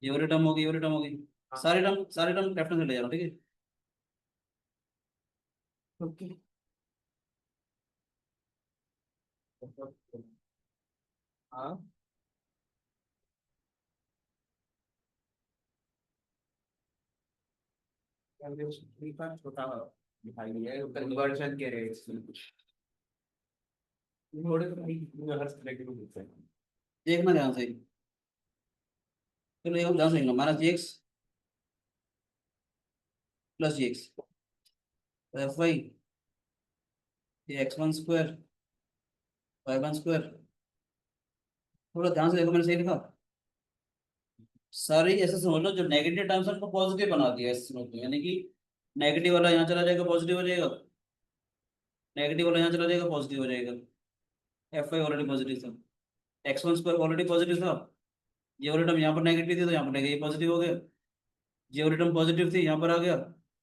ये वाली टर्म होगी, ये वाली टर्म होगी, सारे टर्म लेफ्ट हैंड से ले जा रहा हूँ, ठीक है। ओके हाँ छोटा दिखाई दिया है कन्वर्जन के रेट्स थोड़े तो नहीं हर तरह के लोग होते हैं देखना ध्यान से, चलो ये ध्यान से देखना, minus gx plus gx fy, ये x1 स्क्वायर y1 स्क्वायर, थोड़ा ध्यान से देखो मैंने सही लिखा, सारी ऐसे समझ लो जो नेगेटिव टर्म्स है उनको पॉजिटिव बना दिया, ऐसे समझ लो, यानी कि नेगेटिव वाला यहाँ चला जाएगा पॉजिटिव हो जाएगा, नेगेटिव वाला यहाँ चला जाएगा पॉजिटिव हो जाएगा, एफ आई ऑलरेडी पॉजिटिव था, x1 स्क्वायर ऑलरेडी पॉजिटिव था, ये वाली टर्म यहाँ पर नेगेटिव थी तो यहाँ पर नेगेटिव पॉजिटिव हो गया, ये वाली टर्म पॉजिटिव थी यहाँ पर आ गया,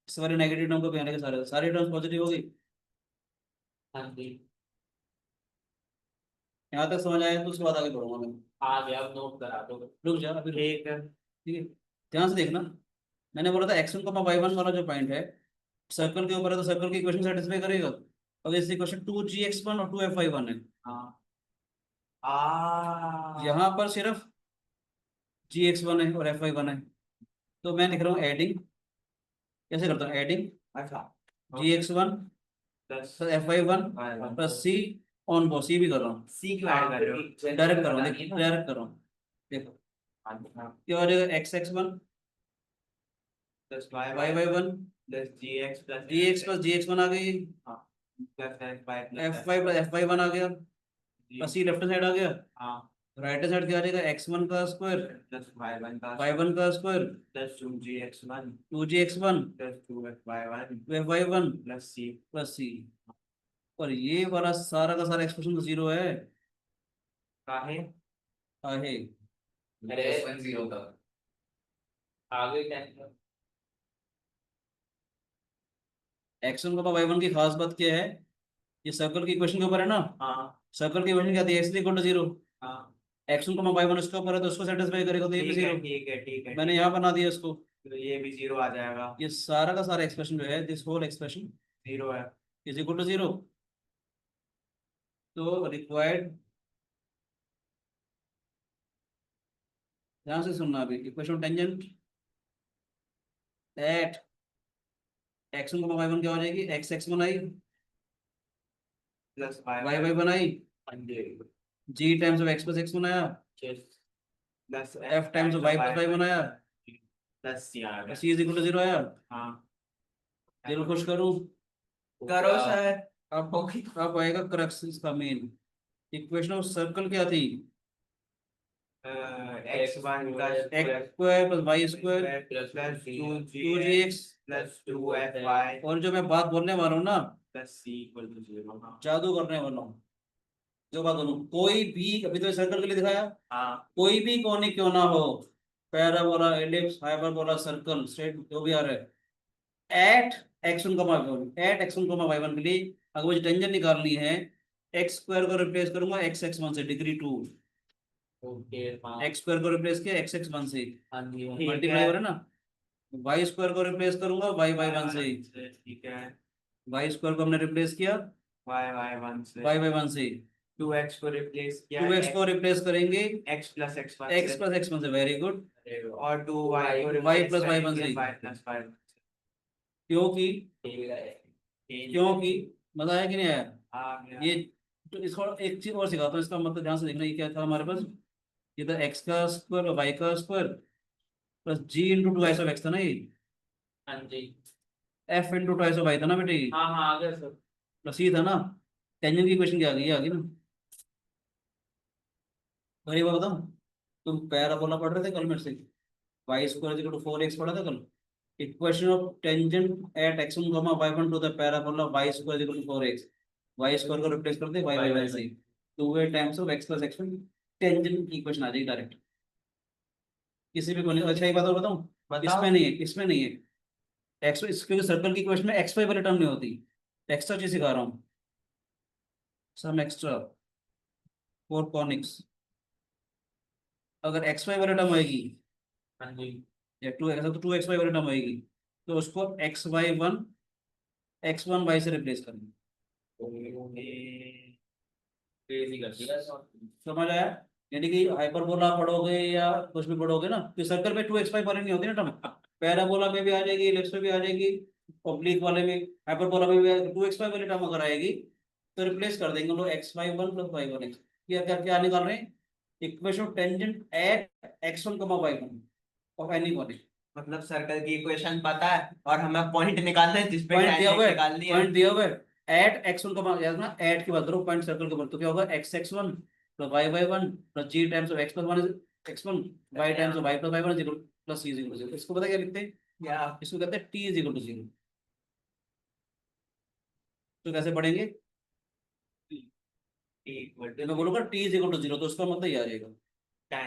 इस वाले नेगेटिव टर्म को कहने के सारे सारी टर्म्स पॉजिटिव हो गई। हाँ जी यहाँ तक समझ आया तो उसके बाद आगे बढ़ूंगा मैं, आ गया अब नोट करा दो रुक जा अभी, ठीक है ठीक है, ध्यान से देखना, मैंने बोला था x1 का y1 वाला जो पॉइंट है सर्कल के ऊपर है तो सर्कल की इक्वेशन सेटिस्फाई करेगा, अगर इस इक्वेशन 2gx1 और 2fy1 है, हाँ यहाँ पर सिर्फ gx1 है और fy1 है, तो मैं लिख रहा हूँ एडिंग, कैसे करता हूँ एडिंग अच्छा gx1 plus plus fy1 plus c on बो, सी भी कर रहा हूँ, सी क्यों ऐड कर रहे हो डायरेक्ट कर रहा हूँ, देखिए डायरेक्ट कर रहा हूँ, देखो क्या हो जाएगा xx1 plus y1 plus gx plus dx plus gx1 आ गई, प्लस fy प्लस fy1 आ गया, प्लस c लेफ्ट साइड आ गया, हाँ राइट साइड क्या आ जाएगा x1 का स्क्वायर प्लस y1 का y1 का square plus 2gx1 2gx1 plus 2fy1 fy1 plus c plus c, और ये वाला सारा का सारा एक्सप्रेशन तो जीरो है, काहे आहे अरे 1-0 का आगे क्या है x1 का y1 की खास बात क्या है, ये सर्कल की इक्वेशन के ऊपर है ना, हाँ सर्कल की इक्वेशन क्या थी, x3 इक्वल टू 0, हाँ x1 का y1 उसके ऊपर है तो उसको सेटिस्फाई करेगा, तो ये भी ठीक है जीरो, ठीक है ठीक है मैंने यहाँ बना दिया इसको, तो ये भी जीरो आ जाएगा ये सारा का सारा एक्सप्रेशन जो है, दिस होल एक्सप्रेशन जीरो है इज इक्वल टू 0, तो रिक्वायर्ड, ध्यान से सुनना अभी, इक्वेशन टेंजेंट एट x1 का y1 क्या हो जाएगी, x1 I plus y1 I, g times of x plus x1 आया, plus f times of y plus y1 आया, प्लस सी आ गया c इज इक्वल टू 0 आया, हाँ जीरो खुश करूं, करो सर अब आएगा क्रक्स इसका मेन, इक्वेशन ऑफ सर्कल क्या थी, x1 का x square plus y square plus 2gx, plus 2fy और जो मैं बात बोलने वाला हूँ ना, प्लस c इक्वल टू 0 हाँ जादू करने वाला हूँ, जो बात बोलूँ, कोई भी, अभी तो सर्कल के लिए दिखाया, हाँ कोई भी कोनिक क्यों ना हो, parabola, ellipse, hyperbola, circle, straight, जो भी आ रहा है, एट x1 y1 के लिए अगर मुझे टेंजेंट निकालनी है, एक्स स्क्वायर को रिप्लेस करूंगा x1 से, डिग्री 2, ओके हाँ एक्स स्क्वायर को रिप्लेस किया x1 से, हाँ जी हाँ। मल्टीप्लाई हो रहा है ना, वाई स्क्वायर को रिप्लेस करूंगा y1 से, ठीक है वाई स्क्वायर को हमने रिप्लेस किया y1 से y1 से, 2x को रिप्लेस किया 2x को रिप्लेस करेंगे x plus x1 x plus x1 से, वेरी गुड। और 2y को y replace plus y1 करेंगे से। y plus y1 क्योंकि से। क्योंकि मजा आया कि नहीं आया? आ गया। ये तो इसको एक चीज और सिखाता हूँ, इसका मतलब ध्यान से देखना। ये क्या था हमारे पास? ये था x का स्क्वायर और y का square plus g into two of x था ना, ये हाँ जी। f into two of y था ना बेटे, हाँ हाँ आ गया सर। प्लस ये था ना। टेंजेंट की क्वेश्चन क्या आ गई? ये आ गई ना। अरे वो बताओ, तुम पैराबोला पढ़ रहे थे कल मेरे से? y square equal to 4x पढ़ा था कल। Equation of tangent at x1 y1 to the parabola y square equal to 4x। y square को रिप्लेस कर दे y बाय y से, two way times of x plus x1। Tangent की equation आ जाएगी डायरेक्ट, किसी भी को नहीं। अच्छा एक बात और बताऊं, इसमें नहीं है, इसमें नहीं है एक्स, क्योंकि सर्कल की इक्वेशन में एक्स वाई वाली टर्म नहीं होती। एक्स्ट्रा चीज सिखा रहा हूँ, सम एक्स्ट्रा फॉर कॉनिक्स। अगर एक्स वाई वाली टर्म आएगी हाँ जी। या टू एक्स वाई वाली टर्म आएगी, तो उसको एक्स वन वाई से रिप्लेस करेंगे। क्रेजी कर दिया सर। समझ आया? यानी कि हाइपरबोला पढ़ोगे या कुछ भी पढ़ोगे ना, तो सर्कल में टू एक्स वाई वाली नहीं होती ना टर्म, पैराबोला में भी आ जाएगी, इलिप्स में भी आ जाएगी, ऑब्लिक वाले में, हाइपरबोला में भी टू एक्स वाई वाली टर्म अगर आएगी तो रिप्लेस कर देंगे हम लोग x y1 plus y1 x। क्या क्या क्या निकाल रहे हैं? Equation of tangent at x1 y1 of any point. मतलब सर्कल की इक्वेशन पता है और हमें पॉइंट निकालना है जिस पे पॉइंट दिया हुआ tangent है, निकालनी है। पॉइंट दिया हुआ है एट x1 याद ना, एट की बात करो, पॉइंट सर्कल के ऊपर, तो क्या होगा x1 plus y1 plus g times of x plus 1 x1 y times of y plus y1 is equal plus c is equal 0। इसको पता क्या लिखते हैं? या इसको कहते हैं t इज इक्वल टू 0। तो कैसे पढ़ेंगे? इक्वल मैं बोलूंगा t इज इक्वल टू 0, तो उसका मतलब ये आ जाएगा।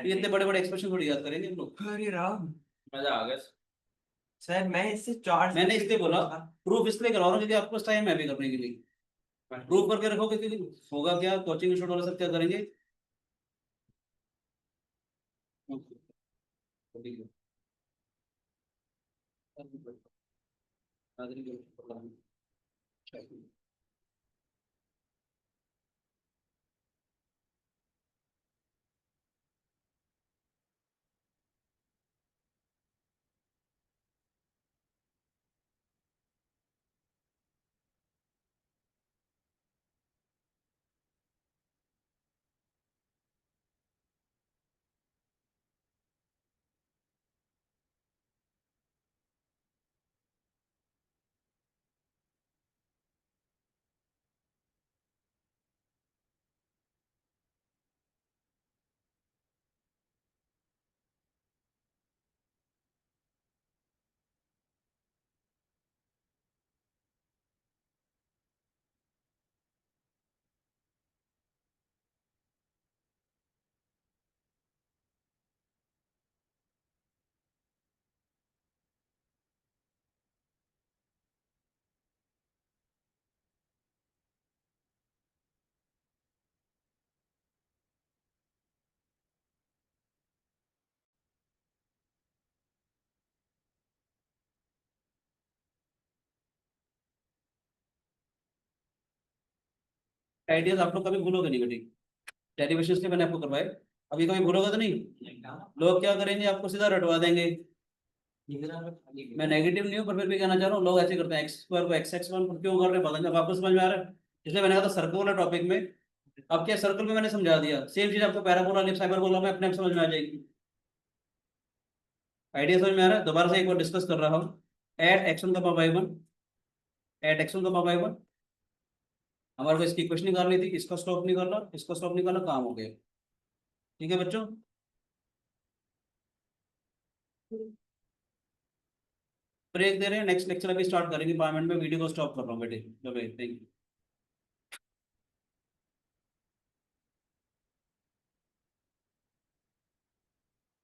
ये इतने बड़े बड़े एक्सप्रेशन थोड़ी याद करेंगे हम लोग। अरे राम मजा आ गया सर मैं इससे चार मैंने इसलिए बोला प्रूफ इसलिए करा रहा हूँ क्योंकि आपके पास टाइम है भी करने के लिए। प्रूफ करके रखोगे कि होगा क्या, कोचिंग इंस्टीट्यूट वाले सब क्या करेंगे? आइडियाज आप लोग कभी भूलोगे नहीं बेटी, डेरिवेशंस के मैंने आपको करवाए, अभी कभी भूलोगे तो नहीं। लोग क्या करेंगे, आपको सीधा रटवा देंगे। मैं नेगेटिव नहीं हूँ पर फिर भी कहना चाह रहा हूँ, लोग ऐसे करते हैं, एक्स स्क्वायर को x1 क्यों कर रहे हैं पता नहीं, अब आपको समझ में आ रहा है। इसलिए मैंने कहा था सर्कल वाला टॉपिक में, अब क्या सर्कल में मैंने समझा दिया, सेम चीज आपको पैराबोला एलिप्स हाइपरबोला में अपने आप समझ में आ जाएगी। आइडिया समझ में आ रहा है? दोबारा से एक बार डिस्कस कर रहा हूँ। Eight x1 y1, eight x1 y1, हमारे को इसकी इक्वेशन निकालनी थी, इसका स्लोप निकालना, इसका स्लोप निकालना, काम हो गया। ठीक है बच्चों, ब्रेक दे रहे हैं, नेक्स्ट लेक्चर अभी स्टार्ट करेंगे 5 मिनट में। वीडियो को स्टॉप कर रहा हूँ बेटे, थैंक यू।